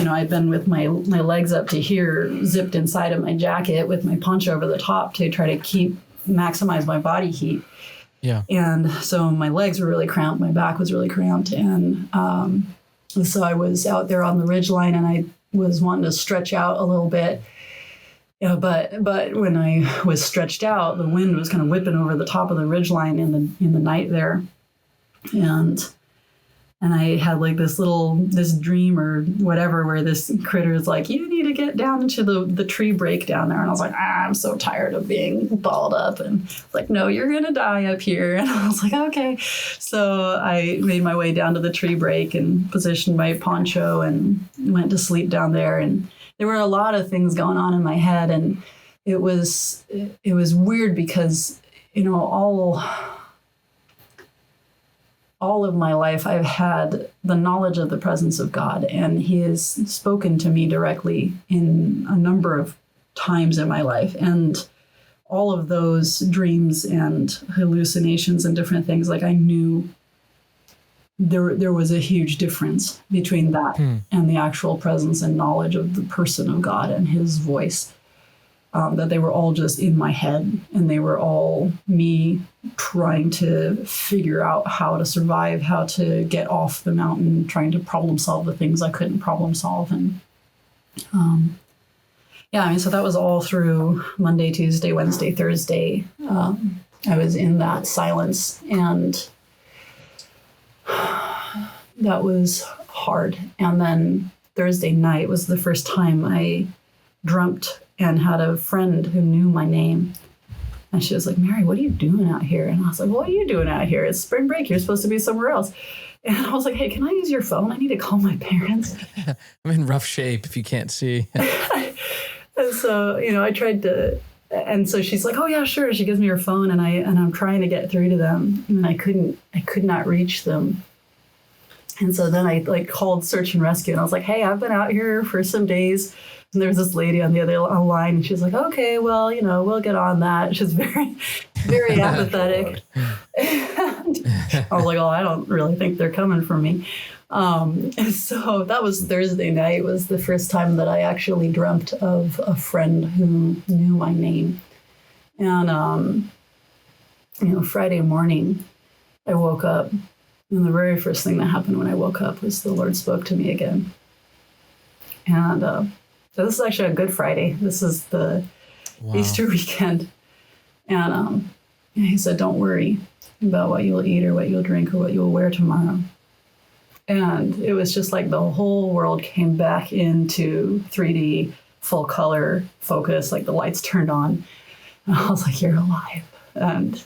with my legs up to here, zipped inside of my jacket with my poncho over the top to try to maximize my body heat. Yeah. And so my legs were really cramped. My back was really cramped. And so I was out there on the ridgeline, and I was wanting to stretch out a little bit. Yeah, but when I was stretched out, the wind was kind of whipping over the top of the ridgeline in the night there, and I had like this dream or whatever where this critter is like, you need to get down into the tree break down there, and I was like, I'm so tired of being balled up, and it's like, no, you're gonna die up here, and I was like, okay, so I made my way down to the tree break and positioned my poncho and went to sleep down there. And there were a lot of things going on in my head, and it was weird because, you know, all of my life I've had the knowledge of the presence of God, and He has spoken to me directly in a number of times in my life. And all of those dreams and hallucinations and different things, like I knew there was a huge difference between that and the actual presence and knowledge of the person of God and His voice. That they were all just in my head, and they were all me trying to figure out how to survive, how to get off the mountain, trying to problem solve the things I couldn't problem solve. And so that was all through Monday, Tuesday, Wednesday, Thursday. I was in that silence, and that was hard. And then Thursday night was the first time I dreamt and had a friend who knew my name. And she was like, Mary, what are you doing out here? And I was like, what are you doing out here? It's spring break. You're supposed to be somewhere else. And I was like, hey, can I use your phone? I need to call my parents. I'm in rough shape if you can't see. And so, you know, I tried to, and so she's like, oh yeah, sure. She gives me her phone, and I'm trying to get through to them, and I could not reach them. And so then I like called search and rescue, and I was like, hey, I've been out here for some days. And there was this lady on the other line, and she's like, okay, well, you know, we'll get on that. She's very, very apathetic. And I was like, oh, I don't really think they're coming for me. And so that was Thursday night, was the first time that I actually dreamt of a friend who knew my name. And, Friday morning, I woke up, and the very first thing that happened when I woke up was the Lord spoke to me again. And so this is actually a Good Friday. This is the Easter weekend. And he said, don't worry about what you'll eat or what you'll drink or what you'll wear tomorrow. And it was just like the whole world came back into 3D, full color focus, like the lights turned on. And I was like, you're alive. And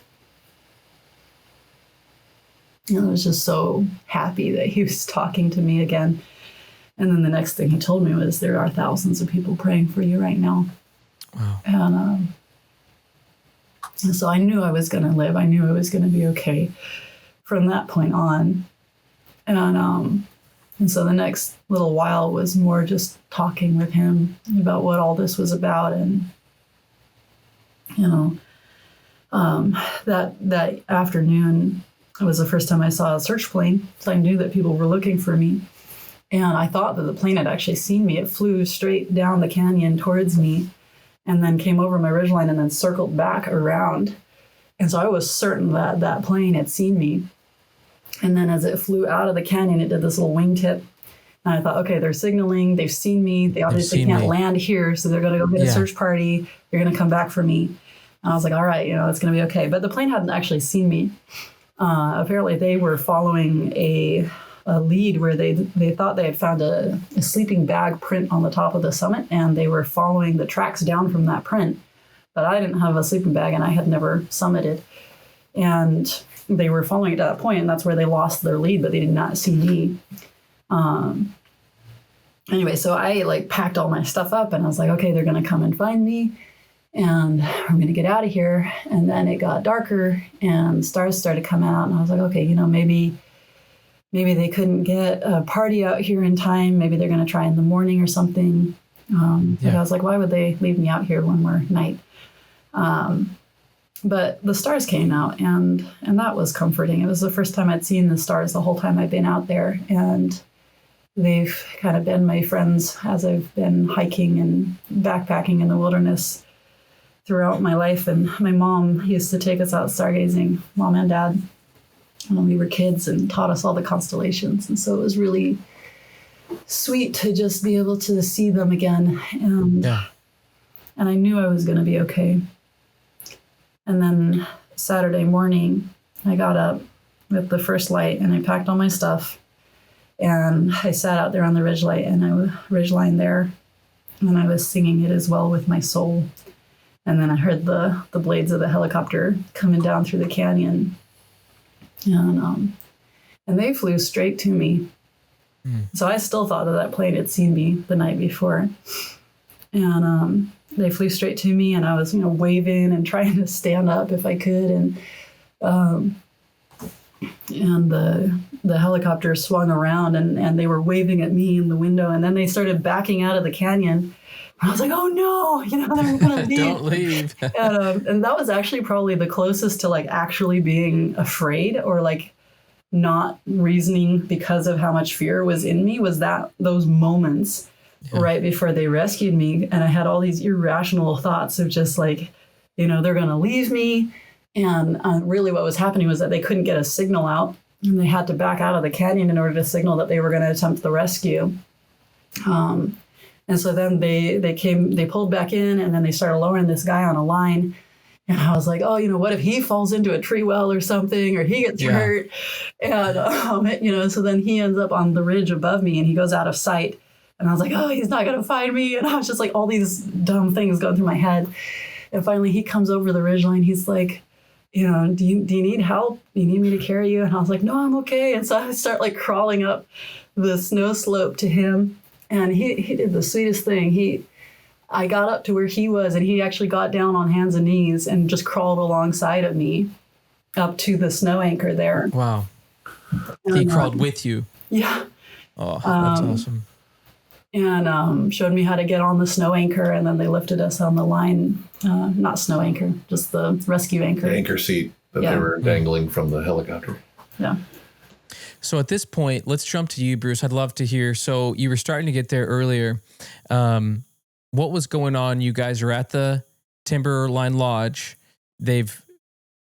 I was just so happy that he was talking to me again. And then the next thing he told me was, there are thousands of people praying for you right now. Wow. And so I knew I was going to live. I knew I was going to be okay from that point on. And so the next little while was more just talking with him about what all this was about. And, that afternoon, it was the first time I saw a search plane. So I knew that people were looking for me. And I thought that the plane had actually seen me. It flew straight down the canyon towards me and then came over my ridgeline and then circled back around. And so I was certain that that plane had seen me. And then as it flew out of the canyon, it did this little wingtip. And I thought, okay, they're signaling. They've seen me. They obviously can't land here. So they're going to go get a search party. They're going to come back for me. And I was like, all right, it's going to be okay. But the plane hadn't actually seen me. Apparently, they were following a lead where they thought they had found a sleeping bag print on the top of the summit. And they were following the tracks down from that print. But I didn't have a sleeping bag and I had never summited. And they were following it to that point, and that's where they lost their lead, but they did not see me. Anyway, so I packed all my stuff up and I was like, okay, they're going to come and find me and I'm going to get out of here. And then it got darker and stars started coming out. And I was like, okay, maybe they couldn't get a party out here in time. Maybe they're going to try in the morning or something. But I was like, why would they leave me out here one more night? But the stars came out and that was comforting. It was the first time I'd seen the stars the whole time I'd been out there. And they've kind of been my friends as I've been hiking and backpacking in the wilderness throughout my life. And my mom used to take us out stargazing, mom and dad, when we were kids, and taught us all the constellations. And so it was really sweet to just be able to see them again. And I knew I was going to be okay. And then Saturday morning, I got up with the first light and I packed all my stuff. And I sat out there on the ridgeline there, and I was singing It Is Well With My Soul. And then I heard the blades of the helicopter coming down through the canyon. And they flew straight to me. So I still thought that plane had seen me the night before. And they flew straight to me, and I was, waving and trying to stand up if I could. And the helicopter swung around, and they were waving at me in the window. And then they started backing out of the canyon. I was like, oh no, they're going to leave. Don't leave. And that was actually probably the closest to actually being afraid or not reasoning because of how much fear was in me, was those moments right before they rescued me. And I had all these irrational thoughts of just they're going to leave me. And really what was happening was that they couldn't get a signal out, and they had to back out of the canyon in order to signal that they were going to attempt the rescue. And so then they pulled back in, and then they started lowering this guy on a line. And I was like, oh, what if he falls into a tree well or something, or he gets hurt? And, so then he ends up on the ridge above me, and he goes out of sight. And I was like, oh, he's not going to find me. And I was just all these dumb things going through my head. And finally he comes over the ridgeline. He's like, do you need help? Do you need me to carry you? And I was like, no, I'm okay. And so I start crawling up the snow slope to him. And he did the sweetest thing. I got up to where he was, and he actually got down on hands and knees and just crawled alongside of me up to the snow anchor there. Wow. He crawled with you. Yeah. Oh, that's awesome. And showed me how to get on the snow anchor, and then they lifted us on the line. Not snow anchor, just the rescue anchor. The anchor seat that they were dangling from the helicopter. Yeah. So at this point, let's jump to you, Bruce. I'd love to hear. So you were starting to get there earlier. What was going on? You guys are at the Timberline Lodge. They've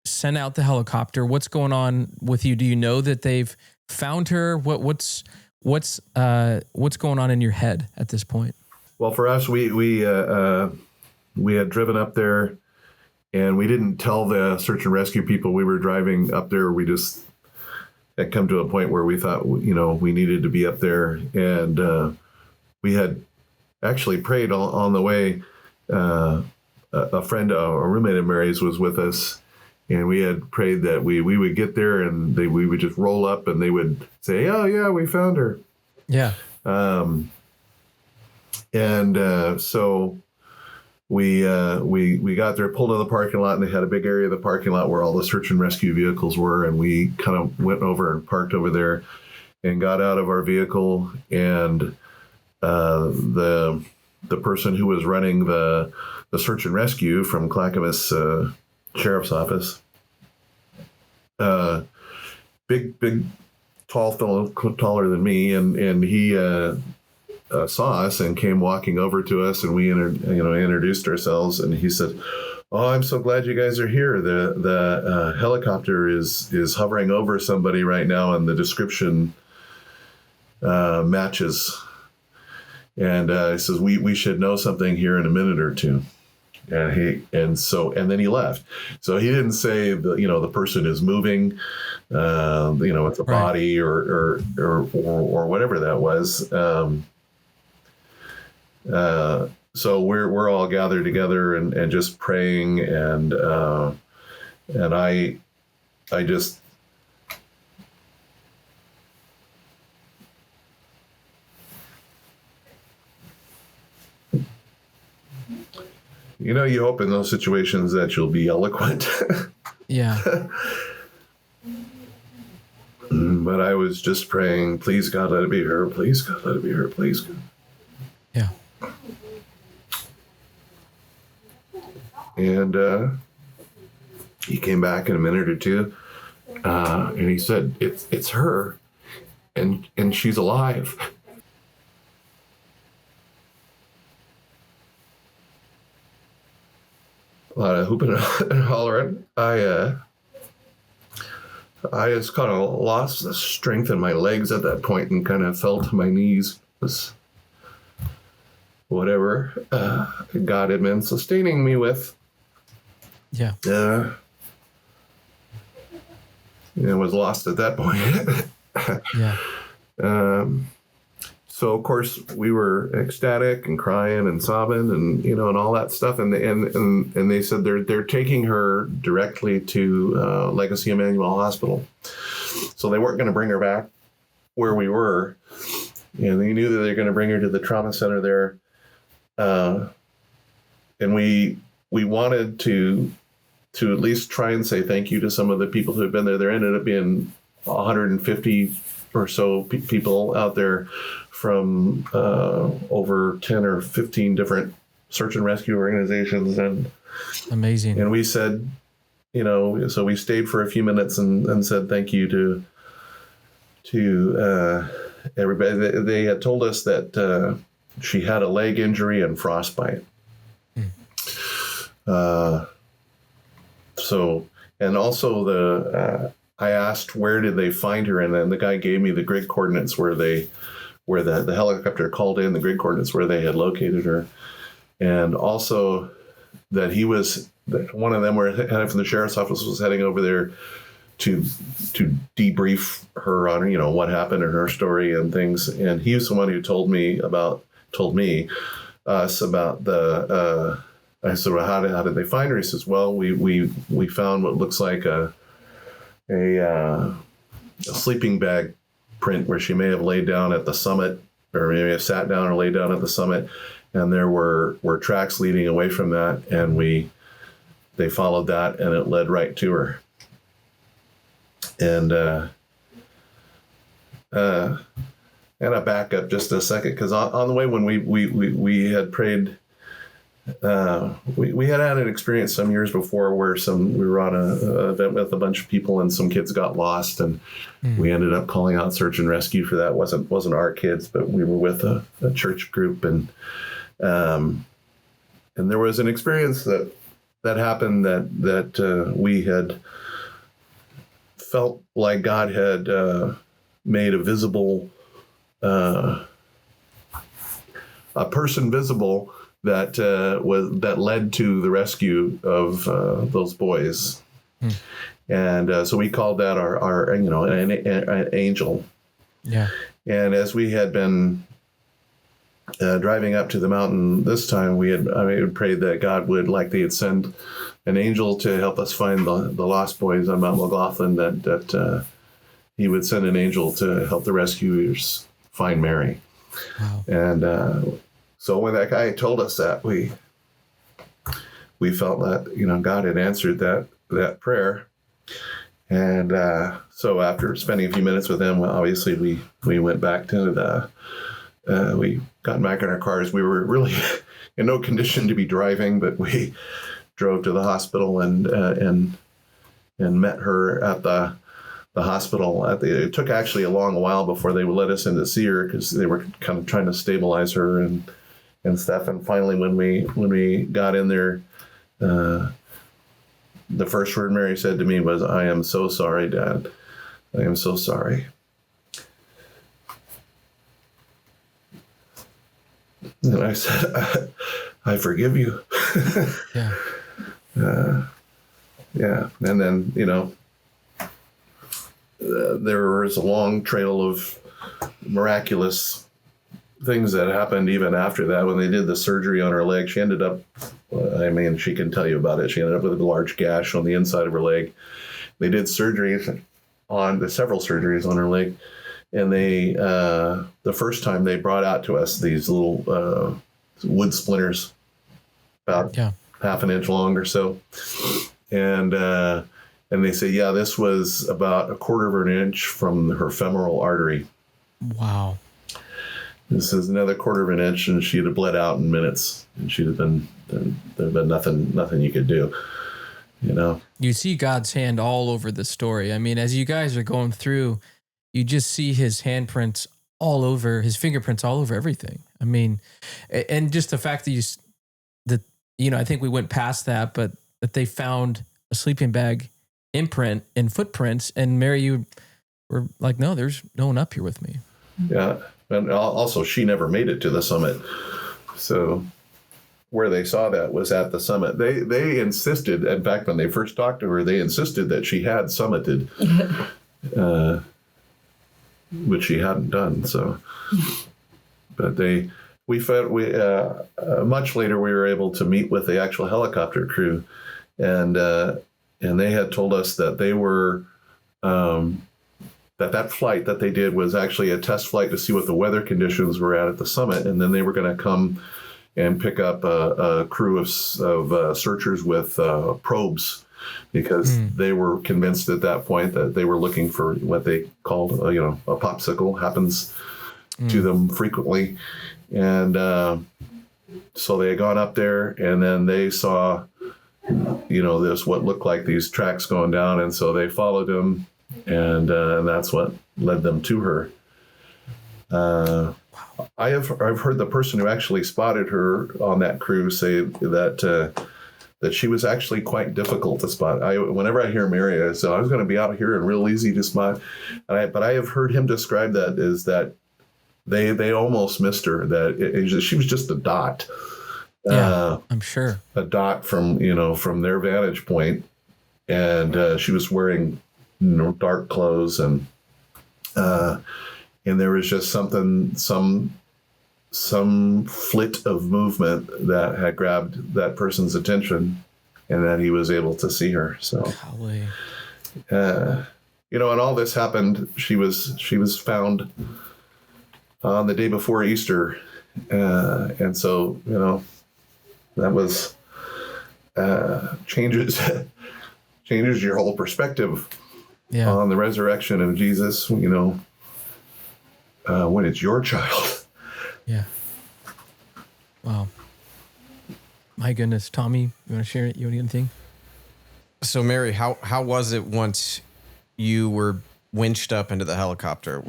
sent out the helicopter. What's going on with you? Do you know that they've found her? What's going on in your head at this point? Well, for us, we had driven up there, and we didn't tell the search and rescue people we were driving up there. We just had come to a point where we thought, we needed to be up there, and we had actually prayed on the way. A friend, a roommate of Mary's, was with us, and we had prayed that we would get there, and we would just roll up, and they would say, "Oh yeah, we found her." Yeah. So we got there, pulled in the parking lot, and they had a big area of the parking lot where all the search and rescue vehicles were, and we kind of went over and parked over there, and got out of our vehicle, and the person who was running the search and rescue from Clackamas Sheriff's Office, big tall fellow, taller than me, and he saw us and came walking over to us, and we introduced ourselves, and he said, "Oh, I'm so glad you guys are here. The helicopter is hovering over somebody right now, and the description matches." And he says, "We should know something here in a minute or two." And then he left. So he didn't say the person is moving, it's a body or whatever that was. So we're all gathered together and just praying, and I just, you hope in those situations that you'll be eloquent. Yeah. But I was just praying, please God, let it be her. Please God, let it be her. Please God. Yeah. And he came back in a minute or two, and he said, "It's her, and she's alive." A lot of hooping and hollering. I just kind of lost the strength in my legs at that point and kind of fell to my knees. Whatever God had been sustaining me with. Yeah. Was lost at that point. Yeah. So of course we were ecstatic and crying and sobbing and and all that stuff, and they said they're taking her directly to Legacy Emmanuel Hospital, so they weren't going to bring her back where we were, and they knew that they were going to bring her to the trauma center there, and we wanted to at least try and say thank you to some of the people who had been there. There ended up being 150 or so people out there from over 10 or 15 different search and rescue organizations. And amazing. And we said, so we stayed for a few minutes and said thank you to everybody. They had told us that she had a leg injury and frostbite. And also I asked where did they find her, and then the guy gave me the grid coordinates where the helicopter called in, the grid coordinates where they had located her, and also that one of them were heading from the sheriff's office was heading over there to debrief her on what happened in her story and things, and he was the one who told me about the. I said, well, how did they find her? He says, well, we found what looks like a sleeping bag print where she may have laid down at the summit, or maybe have sat down or laid down at the summit, and there were tracks leading away from that, and they followed that, and it led right to her. And I back up just a second, because on the way when we had prayed we had an experience some years before where we were on a event with a bunch of people and some kids got lost, and we ended up calling out search and rescue for that. It wasn't our kids, but we were with a church group, and there was an experience that happened that we had felt like God had made a person visible that led to the rescue of those boys. And so we called that our an angel. Yeah. And as we had been driving up to the mountain this time, we had prayed that God would, like they had sent an angel to help us find the lost boys on Mount McLaughlin, that he would send an angel to help the rescuers find Mary. Wow. And so when that guy told us that, we felt that God had answered that prayer. And so after spending a few minutes with him, obviously we went back to we got back in our cars. We were really in no condition to be driving, but we drove to the hospital and met her at the hospital. It took actually a long while before they would let us in to see her, because they were kind of trying to stabilize her and stuff. And finally, when we got in there, the first word Mary said to me was, "I am so sorry, Dad. I am so sorry." And I said, "I forgive you." Yeah. Yeah. And then, there was a long trail of miraculous things that happened even after that. When they did the surgery on her leg, she ended up, she can tell you about it. She ended up with a large gash on the inside of her leg. They did several surgeries on her leg. And they, the first time they brought out to us these little wood splinters, about half an inch long or so. And they say, this was about a quarter of an inch from her femoral artery. Wow. This is another quarter of an inch, and she'd have bled out in minutes, and there'd been nothing you could do. You see God's hand all over the story. I mean, as you guys are going through, you just see his handprints all over, his fingerprints all over everything. I mean, and just the fact that I think we went past that, but that they found a sleeping bag imprint and footprints, and Mary, you were like, "No, there's no one up here with me." Yeah. And also, she never made it to the summit. So where they saw that was at the summit. They insisted, in fact, when they first talked to her, they insisted that she had summited, which she hadn't done. So, but much later, we were able to meet with the actual helicopter crew, and they had told us that they were, that flight that they did was actually a test flight to see what the weather conditions were at the summit, and then they were going to come and pick up a crew of searchers with probes, because they were convinced at that point that they were looking for what they called a popsicle. Happens to them frequently. And so they had gone up there, and then they saw this what looked like these tracks going down, and so they followed them, and that's what led them to her. I've heard the person who actually spotted her on that crew say that she was actually quite difficult to spot. Whenever I hear Mary, I say, I was going to be out here and real easy to spot. But I have heard him describe that as that they almost missed her, that she was just a dot. Yeah, I'm sure. A dot from their vantage point. And she was wearing dark clothes, and there was just some flit of movement that had grabbed that person's attention, and that he was able to see her. So, and all this happened. She was found on the day before Easter, and so that was changes your whole perspective on the resurrection of Jesus. When it's your child. Yeah. Wow. My goodness, Tommy, you want to share it? You want anything? So, Mary, how was it once you were winched up into the helicopter?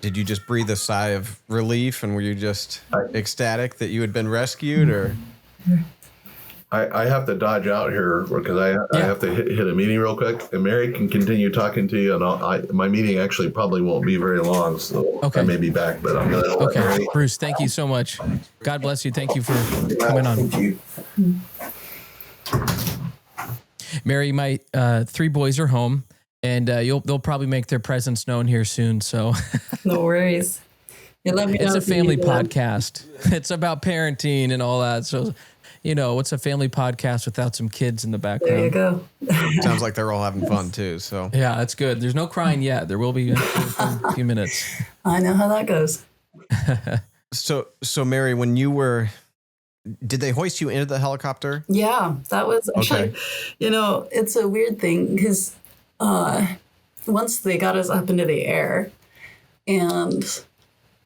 Did you just breathe a sigh of relief, and were you just ecstatic that you had been rescued, or? I have to dodge out here because I have to hit a meeting real quick. And Mary can continue talking to you, and my meeting actually probably won't be very long, so I may be back. But I'm gonna let Mary. Bruce, thank you so much. God bless you. Thank you for coming on. Thank you. Mary, my 3 boys are home, and they'll probably make their presence known here soon. So No worries. You let me know it's a if you family need them. podcast. It's about parenting and all that. So, what's a family podcast without some kids in the background? There you go. Sounds like they're all having fun too. So Yeah, that's good. There's no crying yet. There will be in a few minutes. I know how that goes. So Mary, when did they hoist you into the helicopter? Yeah, that was actually, Okay. It's a weird thing because once they got us up into the air, and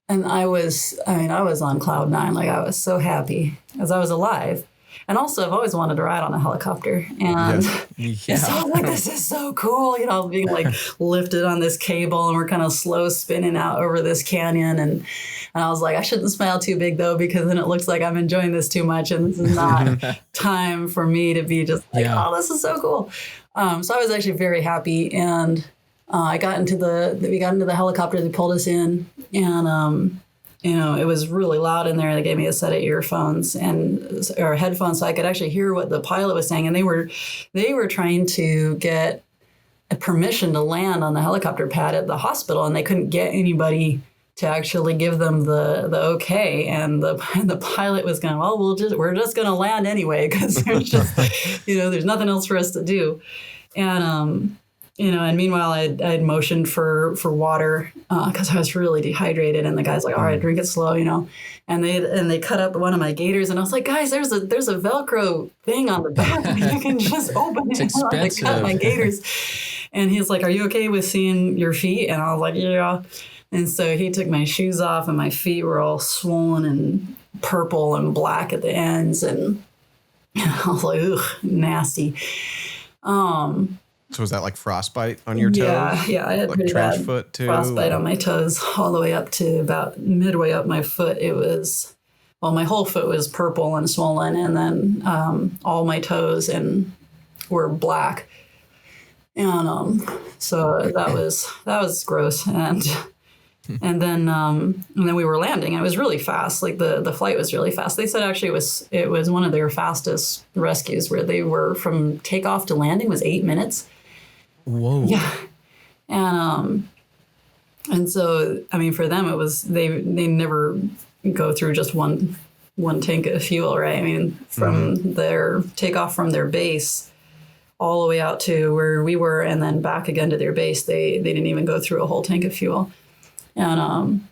I was on cloud 9. Like, I was so happy as I was alive. And also, I've always wanted to ride on a helicopter. And Yeah. so I was like, this is so cool. Being like lifted on this cable, and we're kind of slow spinning out over this canyon. And I was like, I shouldn't smile too big, though, because then it looks like I'm enjoying this too much. And this is not time for me to be just like, oh, this is so cool. So I was actually very happy. And we got into the helicopter. They pulled us in, and it was really loud in there. They gave me a set of earphones or headphones, so I could actually hear what the pilot was saying. And they were trying to get a permission to land on the helicopter pad at the hospital, and they couldn't get anybody to actually give them the okay. And the pilot was going, well, we're just going to land anyway, because there's just there's nothing else for us to do. And and meanwhile, I'd motioned for water because I was really dehydrated, and the guy's like, "All right, drink it slow," And they cut up one of my gaiters, and I was like, "Guys, there's a Velcro thing on the back. You can just open it." It's They expensive. cut my gaiters, and he's like, "Are you okay with seeing your feet?" And I was like, "Yeah." And so he took my shoes off, and my feet were all swollen and purple and black at the ends, and I was like, "Ugh, nasty." So was that like frostbite on your toes? Yeah, I had Like pretty trench bad foot too? frostbite on my toes all the way up to about midway up my foot. It was, my whole foot was purple and swollen, and then all my toes were black, and so that was gross, and then we were landing, and it was really fast. Like the flight was really fast. They said actually it was one of their fastest rescues, where they were from takeoff to landing was 8 minutes. Whoa. Yeah. And so, for them, it was, they never go through just one tank of fuel, right? From their takeoff from their base all the way out to where we were, and then back again to their base, they didn't even go through a whole tank of fuel. And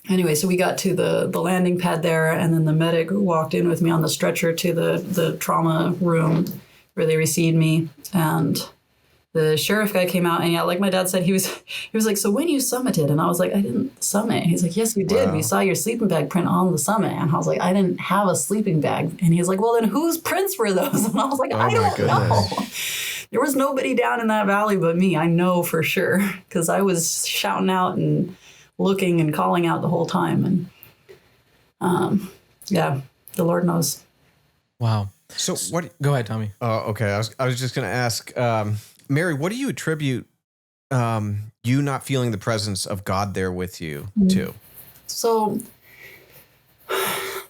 anyway, so we got to the landing pad there, and then the medic walked in with me on the stretcher to the trauma room where they received me, and the sheriff guy came out, and like my dad said, he was like, "So when you summited?" And I was like, "I didn't summit." He's like, "Yes, we did. Wow. We saw your sleeping bag print on the summit." And I was like, "I didn't have a sleeping bag." And he's like, "Well, then whose prints were those?" And I was like, "I don't know. There was nobody down in that valley but me. I know for sure, because I was shouting out and looking and calling out the whole time." And the Lord knows. Wow. So what? Go ahead, Tommy. Okay. I was just going to ask, Mary, what do you attribute you not feeling the presence of God there with you to? So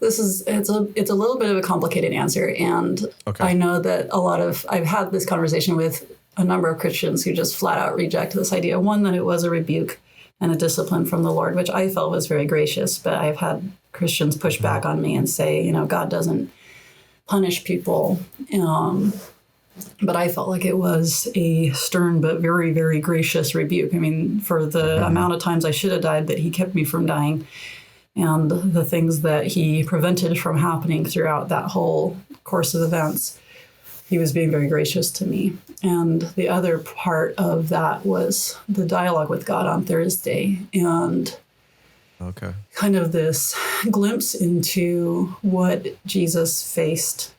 it's a little bit of a complicated answer, and I know that I've had this conversation with a number of Christians who just flat out reject this idea. One, that it was a rebuke and a discipline from the Lord, which I felt was very gracious, but I've had Christians push back on me and say, God doesn't punish people. But I felt like it was a stern but very, very gracious rebuke. For the amount of times I should have died, that he kept me from dying, and the things that he prevented from happening throughout that whole course of events, he was being very gracious to me. And the other part of that was the dialogue with God on Thursday. And Okay. kind of this glimpse into what Jesus faced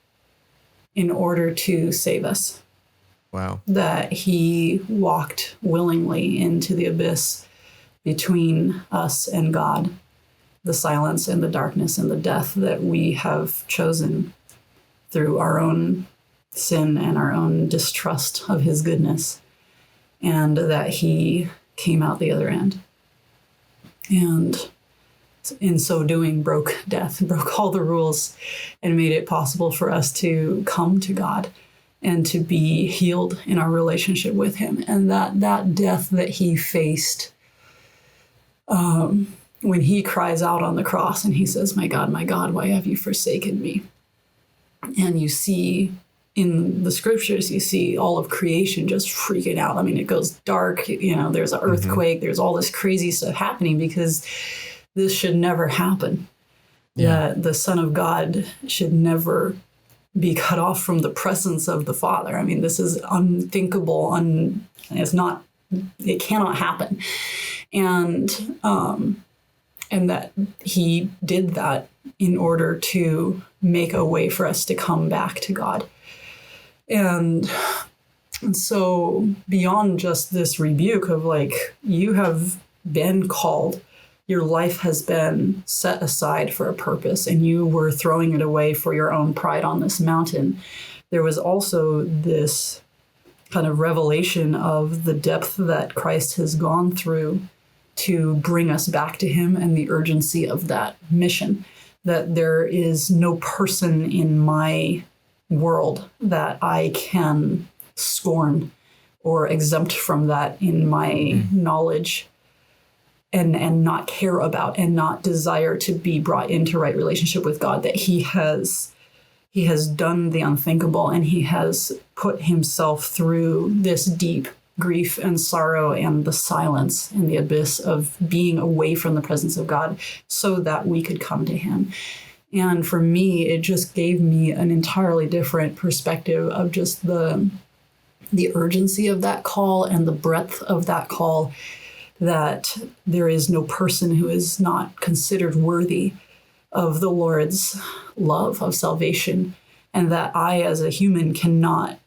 in order to save us. Wow. That he walked willingly into the abyss between us and God, the silence and the darkness and the death that we have chosen through our own sin and our own distrust of his goodness, and that he came out the other end. And in so doing, broke death, broke all the rules, and made it possible for us to come to God and to be healed in our relationship with him. And that death that he faced, when he cries out on the cross and he says, my God, why have you forsaken me? And you see in the scriptures, you see all of creation just freaking out. I mean, it goes dark, there's an earthquake, there's all this crazy stuff happening because this should never happen. Yeah. That the Son of God should never be cut off from the presence of the Father. I mean, this is unthinkable. It cannot happen. And that he did that in order to make a way for us to come back to God. And so beyond just this rebuke of you have been called, your life has been set aside for a purpose, and you were throwing it away for your own pride on this mountain, there was also this kind of revelation of the depth that Christ has gone through to bring us back to him, and the urgency of that mission, that there is no person in my world that I can scorn or exempt from that in my knowledge and not care about and not desire to be brought into right relationship with God, that he has done the unthinkable, and he has put himself through this deep grief and sorrow and the silence and the abyss of being away from the presence of God so that we could come to him. And for me, it just gave me an entirely different perspective of just the urgency of that call and the breadth of that call, that there is no person who is not considered worthy of the Lord's love of salvation, and that I, as a human, cannot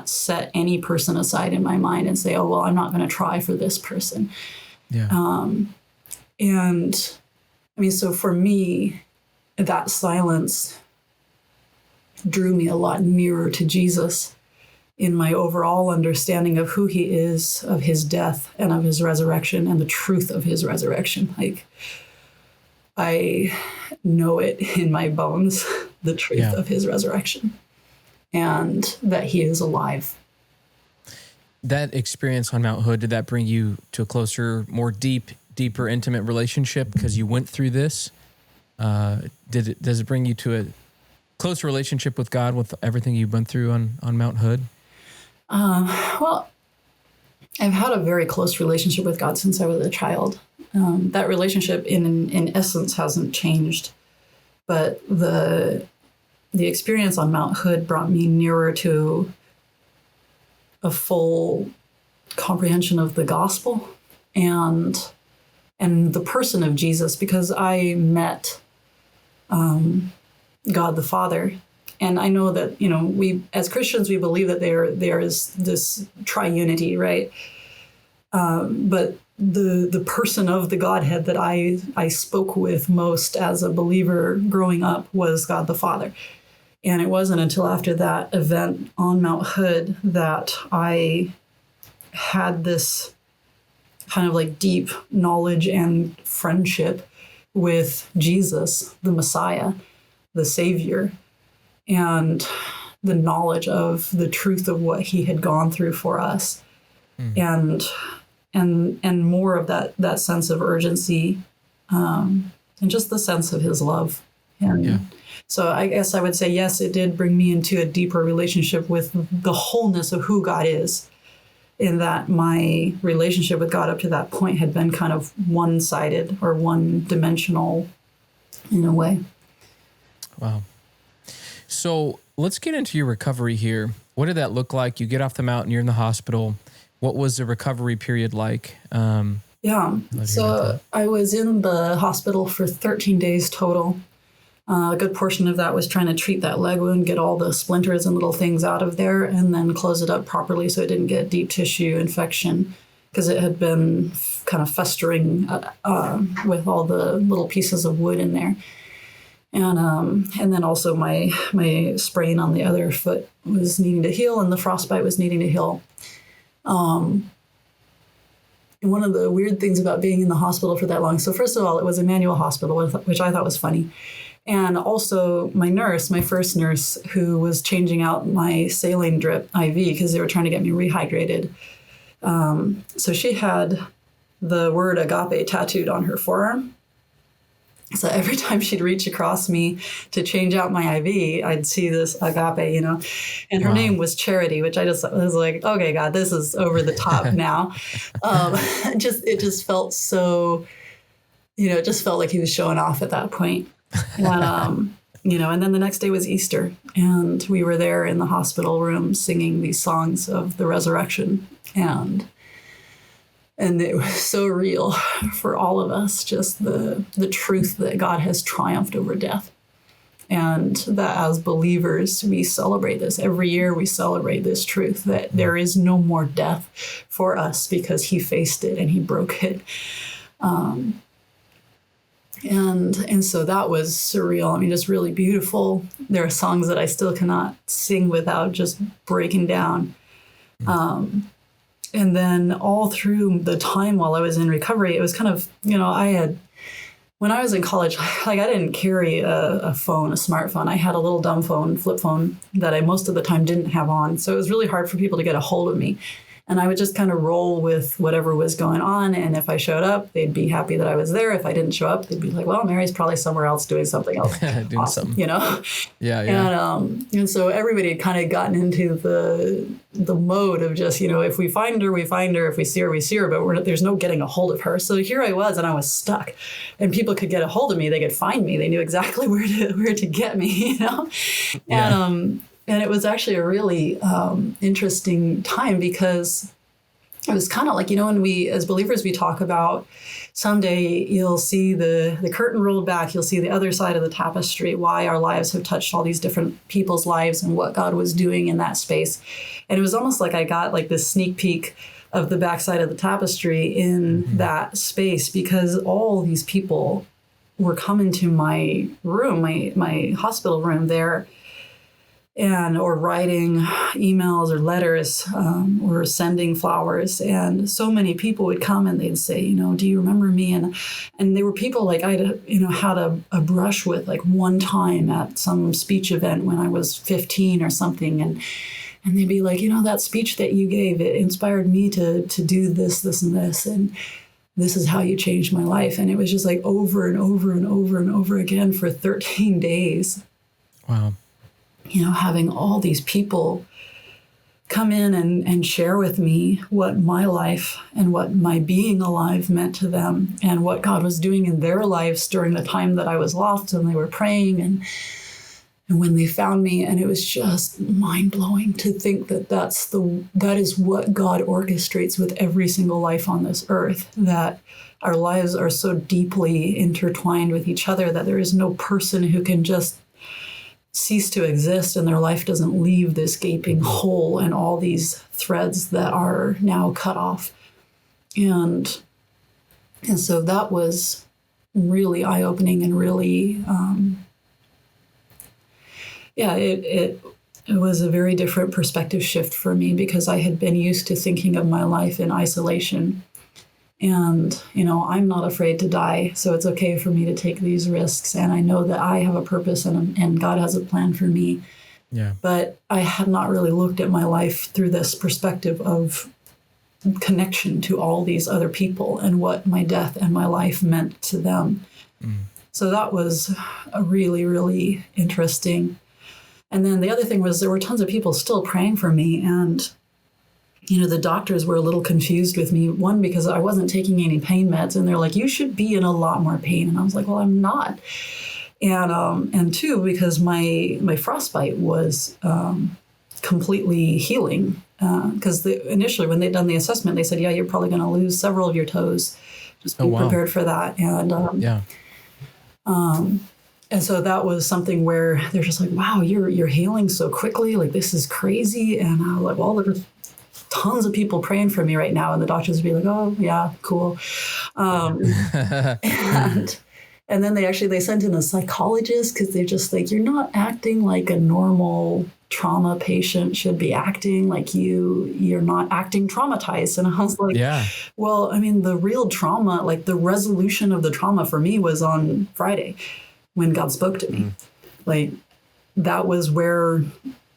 set any person aside in my mind and say, oh, well, I'm not going to try for this person. Yeah. And I mean, so for me, that silence drew me a lot nearer to Jesus in my overall understanding of who he is, of his death and of his resurrection, and the truth of his resurrection. I know it in my bones, the truth of his resurrection, and that he is alive. That experience on Mount Hood, did that bring you to a closer, more deeper, intimate relationship because you went through this? Does it bring you to a close relationship with God with everything you went through on Mount Hood? Well, I've had a very close relationship with God since I was a child. That relationship in essence hasn't changed, but the experience on Mount Hood brought me nearer to a full comprehension of the gospel and the person of Jesus, because I met God the Father. And I know that, we as Christians, we believe that there is this triunity, right? But the person of the Godhead that I spoke with most as a believer growing up was God the Father. And it wasn't until after that event on Mount Hood that I had this kind of deep knowledge and friendship with Jesus, the Messiah, the Savior, and the knowledge of the truth of what he had gone through for us. And more of that sense of urgency, and just the sense of his love. And so I guess I would say, yes, it did bring me into a deeper relationship with the wholeness of who God is, in that my relationship with God up to that point had been kind of one-sided or one-dimensional in a way. Wow. So let's get into your recovery here. What did that look like? You get off the mountain, you're in the hospital. What was the recovery period like? Yeah. So I was in the hospital for 13 days total. A good portion of that was trying to treat that leg wound, get all the splinters and little things out of there, and then close it up properly so it didn't get deep tissue infection, because it had been kind of festering with all the little pieces of wood in there. And then also my sprain on the other foot was needing to heal, and the frostbite was needing to heal. And one of the weird things about being in the hospital for that long, so first of all, it was a manual hospital, which I thought was funny. And also my nurse, my first nurse, who was changing out my saline drip IV because they were trying to get me rehydrated. So she had the word agape tattooed on her forearm. So every time she'd reach across me to change out my IV, I'd see this agape, you know, and her name was Charity, which I just was like, okay, God, this is over the top now. It just felt so, you know, it just felt like he was showing off at that point. And, you know, and then the next day was Easter, and we were there in the hospital room singing these songs of the resurrection, and it was so real for all of us, just the truth that God has triumphed over death, and that as believers we celebrate this every year. We celebrate this truth that there is no more death for us because he faced it and he broke it. And so that was surreal. I mean, just really beautiful. There are songs that I still cannot sing without just breaking down. And then all through the time while I was in recovery, it was kind of, you know, when I was in college, like I didn't carry a phone, a smartphone. I had a little dumb phone, flip phone, that I most of the time didn't have on. So it was really hard for people to get a hold of me. And I would just kind of roll with whatever was going on. And if I showed up, they'd be happy that I was there. If I didn't show up, they'd be like, well, Mary's probably somewhere else doing something else. Doing awesome, something. you know? Yeah. And so everybody had kind of gotten into the mode of just, you know, if we find her, we find her. If we see her, we see her. But there's no getting a hold of her. So here I was, and I was stuck. And people could get a hold of me. They could find me. They knew exactly where to get me, you know? Yeah. And it was actually a really interesting time, because it was kind of like, you know, when we, as believers, we talk about someday you'll see the curtain rolled back, you'll see the other side of the tapestry, why our lives have touched all these different people's lives and what God was doing in that space. And it was almost like I got like this sneak peek of the backside of the tapestry in that space, because all these people were coming to my room, my hospital room there, or writing emails or letters, or sending flowers. And so many people would come and they'd say, you know, do you remember me? And they were people like I'd, you know, had a brush with like one time at some speech event when I was 15 or something. And they'd be like, you know, that speech that you gave, it inspired me to do this, and this. And this is how you changed my life. And it was just like over and over and over and over again for 13 days. Wow. You know, having all these people come in and share with me what my life and what my being alive meant to them, and what God was doing in their lives during the time that I was lost, and they were praying and when they found me. And it was just mind-blowing to think that is what God orchestrates with every single life on this earth, that our lives are so deeply intertwined with each other that there is no person who can just cease to exist and their life doesn't leave this gaping hole and all these threads that are now cut off. And so that was really eye-opening and really, it was a very different perspective shift for me, because I had been used to thinking of my life in isolation. And, you know, I'm not afraid to die, so it's okay for me to take these risks. And I know that I have a purpose and God has a plan for me. Yeah. But I had not really looked at my life through this perspective of connection to all these other people and what my death and my life meant to them. So that was a really, really interesting. And then the other thing was there were tons of people still praying for me, and you know, the doctors were a little confused with me. One, because I wasn't taking any pain meds, and they're like, you should be in a lot more pain. And I was like, well, I'm not. And two, because my frostbite was completely healing. Because initially when they'd done the assessment, they said, yeah, you're probably going to lose several of your toes. just be prepared for that. And so that was something where they're just like, wow, you're healing so quickly. Like, this is crazy. And I was like, well, there's tons of people praying for me right now. And the doctors would be like, oh, yeah, cool. And then they sent in a psychologist because they're just like, you're not acting like a normal trauma patient should be acting. Like, you're not acting traumatized. And I was like, well, I mean, the real trauma, like the resolution of the trauma for me was on Friday when God spoke to me. Like, that was where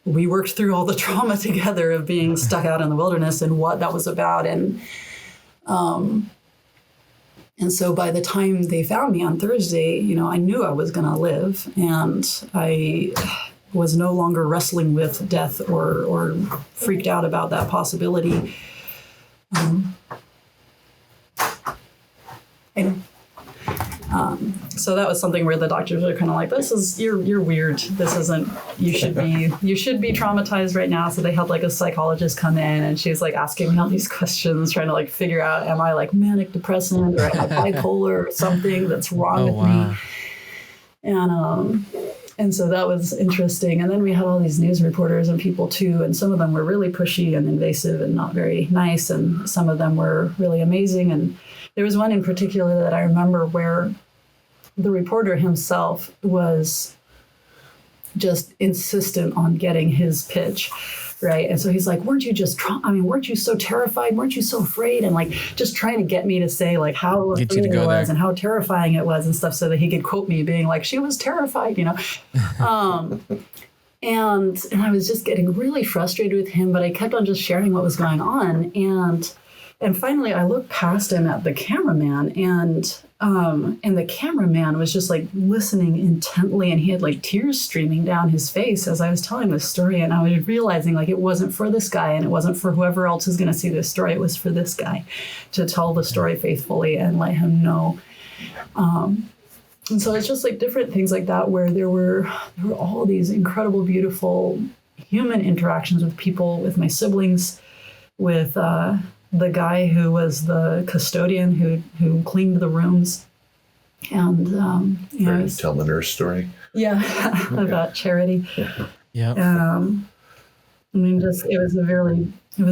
we worked through all the trauma together of being stuck out in the wilderness and what that was about. And so by the time they found me on Thursday, I knew I was going to live, and I was no longer wrestling with death or freaked out about that possibility. So that was something where the doctors are kind of like, you're weird. This isn't, you should be traumatized right now. So they had like a psychologist come in, and she was like asking me all these questions, trying to like figure out, am I like manic depressant, or am I bipolar or something that's wrong with me? And so that was interesting. And then we had all these news reporters and people too, and some of them were really pushy and invasive and not very nice, and some of them were really amazing. And there was one in particular that I remember where the reporter himself was just insistent on getting his pitch, right? And so he's like, weren't you so terrified? Weren't you so afraid? And like just trying to get me to say like how afraid it was and how terrifying it was and stuff, so that he could quote me being like, she was terrified, And I was just getting really frustrated with him, but I kept on just sharing what was going on. And finally, I looked past him at the cameraman, and the cameraman was just like listening intently, and he had like tears streaming down his face as I was telling this story. And I was realizing like it wasn't for this guy, and it wasn't for whoever else is going to see this story. It was for this guy to tell the story faithfully and let him know. And so it's just like different things like that, where there were all these incredible, beautiful human interactions with people, with my siblings, with the guy who was the custodian who cleaned the rooms. And tell the nurse story. Yeah, about charity. Yeah. I mean, it was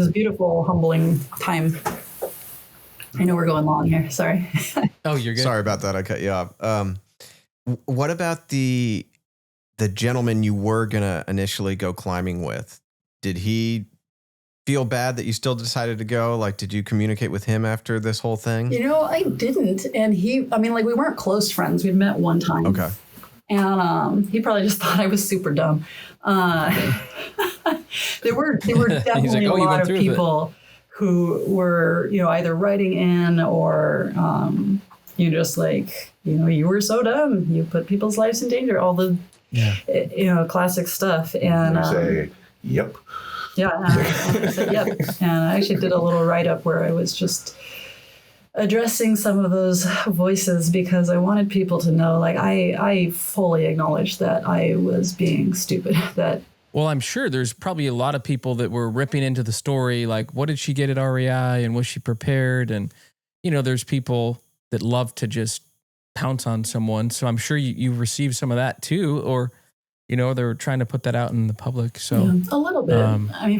a beautiful, humbling time. I know we're going long here. Sorry. Oh, you're good. Sorry about that. I cut you off. What about the gentleman you were gonna initially go climbing with? Did he feel bad that you still decided to go? Like, did you communicate with him after this whole thing? I didn't. And we weren't close friends. We'd met one time. Okay. And he probably just thought I was super dumb. There were definitely a lot of people who were, you were so dumb. You put people's lives in danger. All the, classic stuff. And you say, yep. Yeah. I said, yep. And I actually did a little write-up where I was just addressing some of those voices, because I wanted people to know, like, I fully acknowledged that I was being stupid. Well, I'm sure there's probably a lot of people that were ripping into the story, like, what did she get at REI and was she prepared? And, there's people that love to just pounce on someone. So I'm sure you received some of that too, or, they were trying to put that out in the public. So a little bit.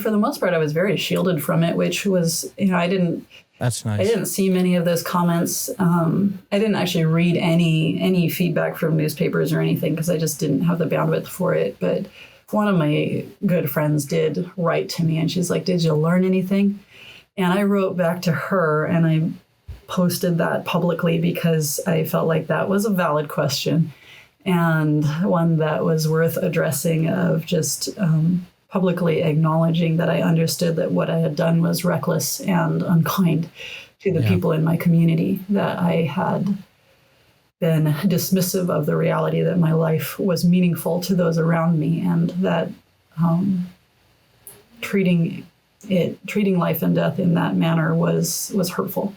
For the most part, I was very shielded from it, which was, that's nice. I didn't see many of those comments. I didn't actually read any feedback from newspapers or anything, because I just didn't have the bandwidth for it. But one of my good friends did write to me, and she's like, did you learn anything? And I wrote back to her, and I posted that publicly because I felt like that was a valid question, and one that was worth addressing, of just publicly acknowledging that I understood that what I had done was reckless and unkind to the people in my community, that I had been dismissive of the reality that my life was meaningful to those around me, and that treating life and death in that manner was hurtful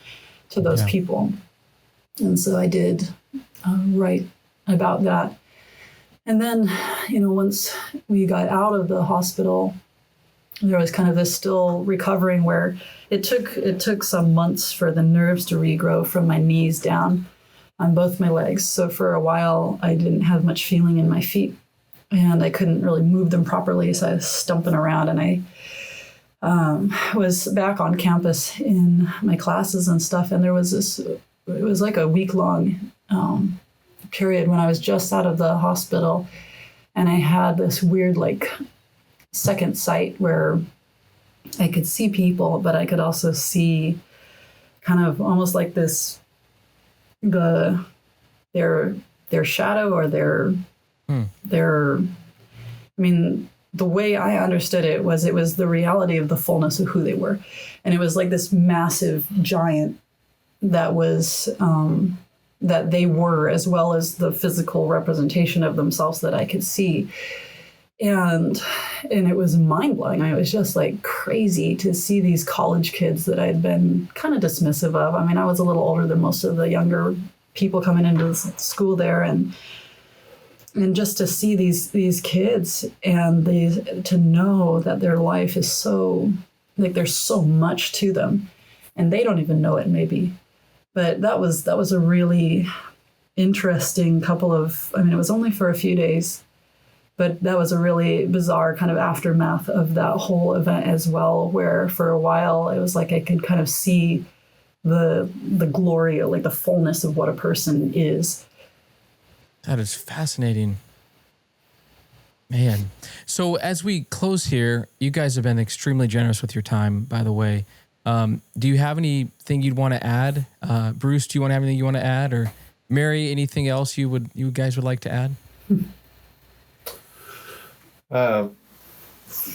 to those people. And so I did write about that. And then, once we got out of the hospital, there was kind of this still recovering where it took some months for the nerves to regrow from my knees down on both my legs. So for a while, I didn't have much feeling in my feet, and I couldn't really move them properly. So I was stumping around, and I was back on campus in my classes and stuff. And there was it was like a week-long period when I was just out of the hospital, and I had this weird like second sight where I could see people, but I could also see kind of almost like this, their shadow or their, I mean, the way I understood it was the reality of the fullness of who they were. And it was like this massive giant that was, that they were, as well as the physical representation of themselves that I could see. And it was mind-blowing. I was just like crazy to see these college kids that I'd been kind of dismissive of. I mean, I was a little older than most of the younger people coming into the school there, and just to see these kids and to know that their life is so, like, there's so much to them, and they don't even know it maybe. But that was a really interesting couple of, I mean, it was only for a few days, but that was a really bizarre kind of aftermath of that whole event as well, where for a while it was like I could kind of see the glory, or like the fullness of what a person is. That is fascinating. Man. So as we close here, you guys have been extremely generous with your time, by the way. Do you have anything you'd want to add? Bruce, do you want to have anything you want to add? Or Mary, anything else you guys would like to add?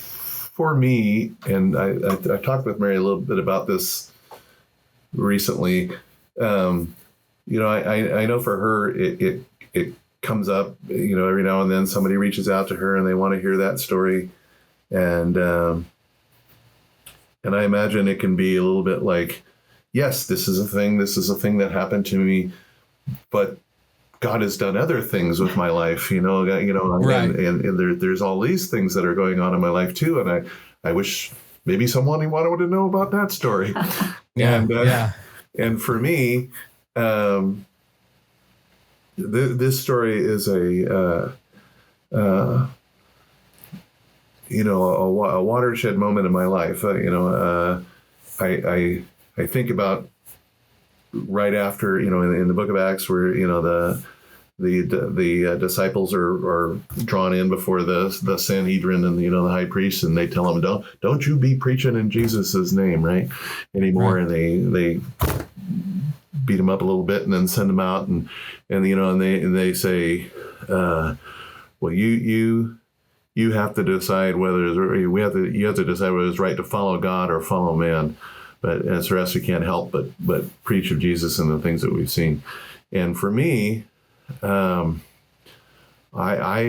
For me, and I talked with Mary a little bit about this recently. I know for her, it comes up, every now and then somebody reaches out to her and they want to hear that story. And I imagine it can be a little bit like, yes, this is a thing that happened to me, but God has done other things with my life, Right. and there's all these things that are going on in my life too. And I wish maybe someone wanted to know about that story. And for me, this story is a watershed moment in my life. I think about right after, in the book of Acts, where, the disciples are drawn in before the Sanhedrin and, the high priest, and they tell them, don't you be preaching in Jesus's name, right, anymore. Right. And they beat them up a little bit and then send them out. And they say, well, you have to decide you have to decide whether it's right to follow God or follow man. But as the rest, we can't help but preach of Jesus and the things that we've seen. And for me, I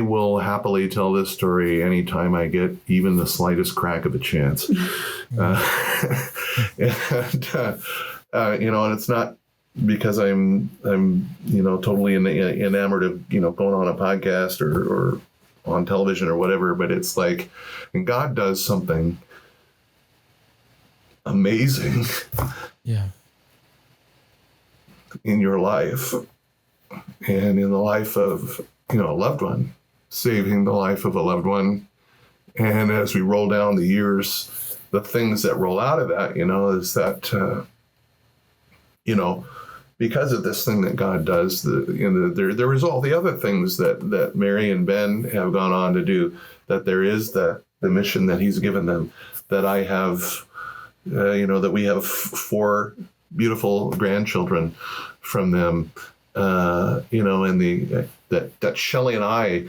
will happily tell this story anytime I get even the slightest crack of a chance. And it's not because I'm totally enamored of going on a podcast or on television or whatever, but it's like, and God does something amazing in your life and in the life of a loved one, saving the life of a loved one. And as we roll down the years, the things that roll out of that, is that because of this thing that God does, there is all the other things that Mary and Ben have gone on to do, that there is the mission that he's given them, that I have, that we have 4 beautiful grandchildren from them, and that Shelley and I,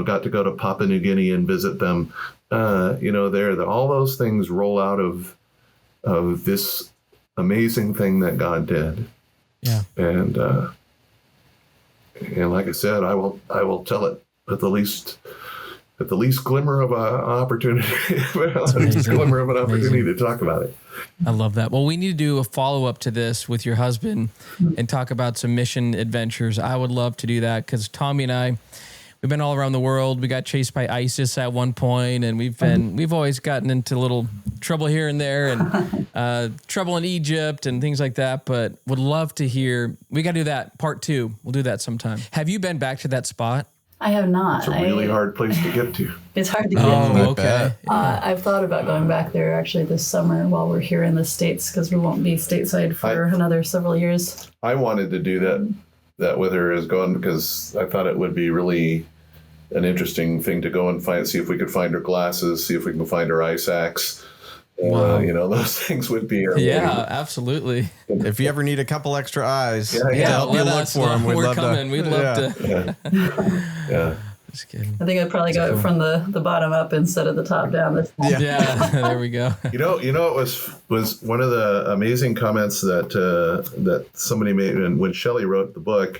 got to go to Papua New Guinea and visit them, all those things roll out of this amazing thing that God did. Yeah. And like I said, I will tell it at the least glimmer of an opportunity, to talk about it. I love that. Well, we need to do a follow-up to this with your husband and talk about some mission adventures. I would love to do that because Tommy and I, we've been all around the world. We got chased by ISIS at one point, and we've always gotten into a little trouble here and there, and trouble in Egypt and things like that. But would love to hear. We got to do that part 2. We'll do that sometime. Have you been back to that spot? I have not. It's a really hard place to get to. It's hard to get Oh, to. okay. I've thought about going back there actually this summer while we're here in the States, because we won't be stateside for another several years. I wanted to do that with her as going, because I thought it would be really an interesting thing to go and see if we could find her glasses, see if we can find her ice axe. Wow. Those things would be. Yeah, absolutely. If you ever need a couple extra eyes, Yeah, to help you let look us for know. them, We're coming. We'd love to. Yeah. Just kidding. I think I'd probably go from the bottom up instead of the top down. This time. Yeah, there we go. It was one of the amazing comments that somebody made, and when Shelley wrote the book,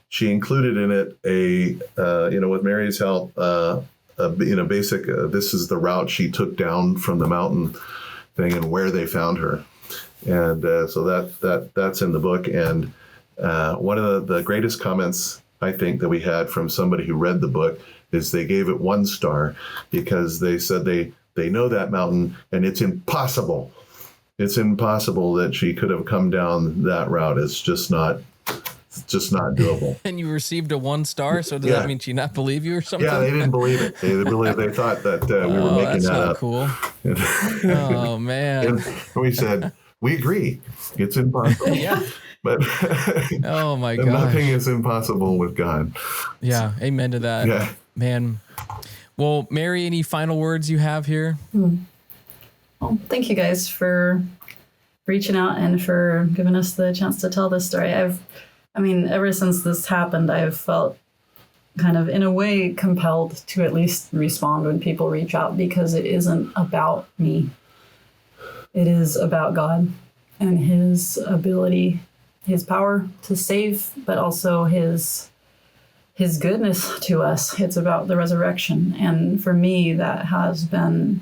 she included in it with Mary's help, basic. This is the route she took down from the mountain thing and where they found her, and so that's in the book. And one of the greatest comments I think that we had from somebody who read the book is they gave it 1 star because they said they know that mountain and it's impossible. It's impossible that she could have come down that route. It's just not doable. And you received a 1 star, so does that mean she not believe you or something? Yeah, they didn't believe it. They thought that we were making that's that not up. Cool. Oh man. And we said we agree. It's impossible. Yeah. But Oh my and gosh. nothing is impossible with God. Yeah. Amen to that. Yeah. Man. Well, Mary, any final words you have here? Well, thank you guys for reaching out and for giving us the chance to tell this story. Ever since this happened, I've felt kind of in a way compelled to at least respond when people reach out, because it isn't about me. It is about God and his ability, his power to save, but also his goodness to us. It's about the resurrection. And for me, that has been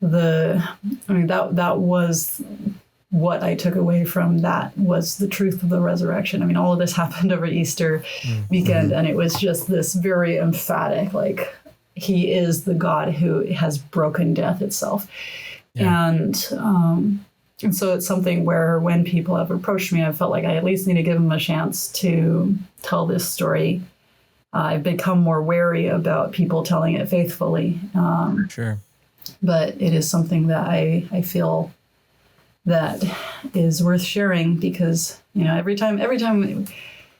that was what I took away from that, was the truth of the resurrection. All of this happened over Easter weekend, and it was just this very emphatic, like, he is the God who has broken death itself. Yeah. And so it's something where when people have approached me, I felt like I at least need to give them a chance to tell this story. I've become more wary about people telling it faithfully. Sure. But it is something that I feel that is worth sharing, because every time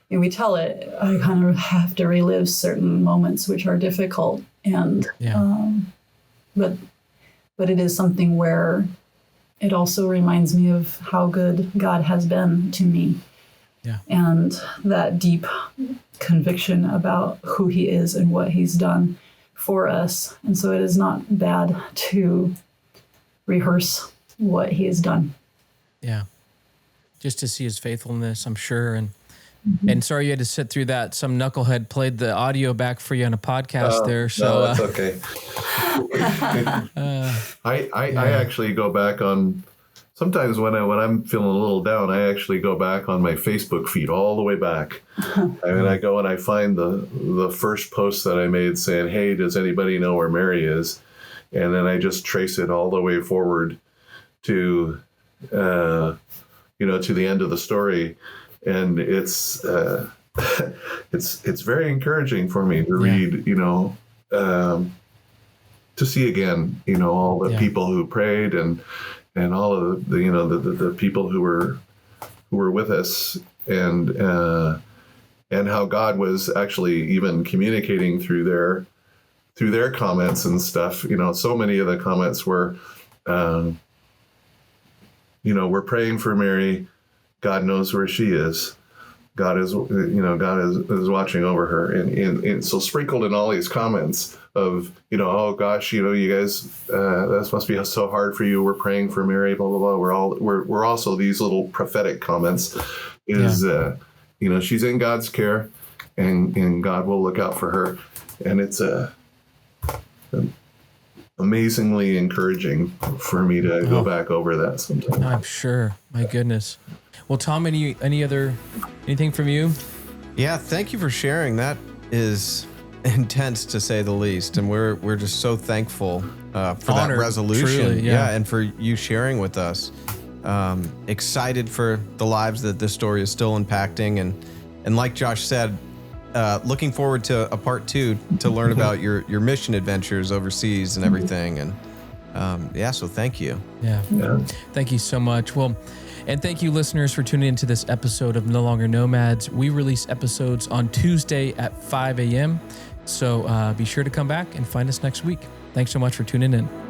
we tell it, I kind of have to relive certain moments which are difficult, and but it is something where it also reminds me of how good God has been to me, and that deep conviction about who he is and what he's done for us. And so it is not bad to rehearse what he has done. Yeah. Just to see his faithfulness, I'm sure. And sorry you had to sit through that. Some knucklehead played the audio back for you on a podcast there. So no, that's okay. I actually go back on, sometimes when I'm feeling a little down, I actually go back on my Facebook feed all the way back. I go and I find the first post that I made saying, "Hey, does anybody know where Mary is?" And then I just trace it all the way forward to to the end of the story, and it's very encouraging for me to read, to see again, all the people who prayed and all of the people who were with us, and how God was actually even communicating through their comments and stuff. So many of the comments were, we're praying for Mary. God knows where she is. God is watching over her. And so sprinkled in all these comments of, oh gosh, you guys, this must be so hard for you. We're praying for Mary, blah, blah, blah. We're also these little prophetic comments is, she's in God's care, and God will look out for her. And it's amazingly encouraging for me to go back over that sometime. I'm sure. My goodness. Well, Tom, anything from you? Yeah, thank you for sharing. That is intense to say the least, and we're just so thankful for Honored, that resolution. truly, yeah. And for you sharing with us. Excited for the lives that this story is still impacting, and like Josh said, looking forward to a part 2 to learn about your mission adventures overseas and everything. And so thank you. Yeah. Thank you so much. Well, and thank you, listeners, for tuning into this episode of No Longer Nomads. We release episodes on Tuesday at 5 a.m. So be sure to come back and find us next week. Thanks so much for tuning in.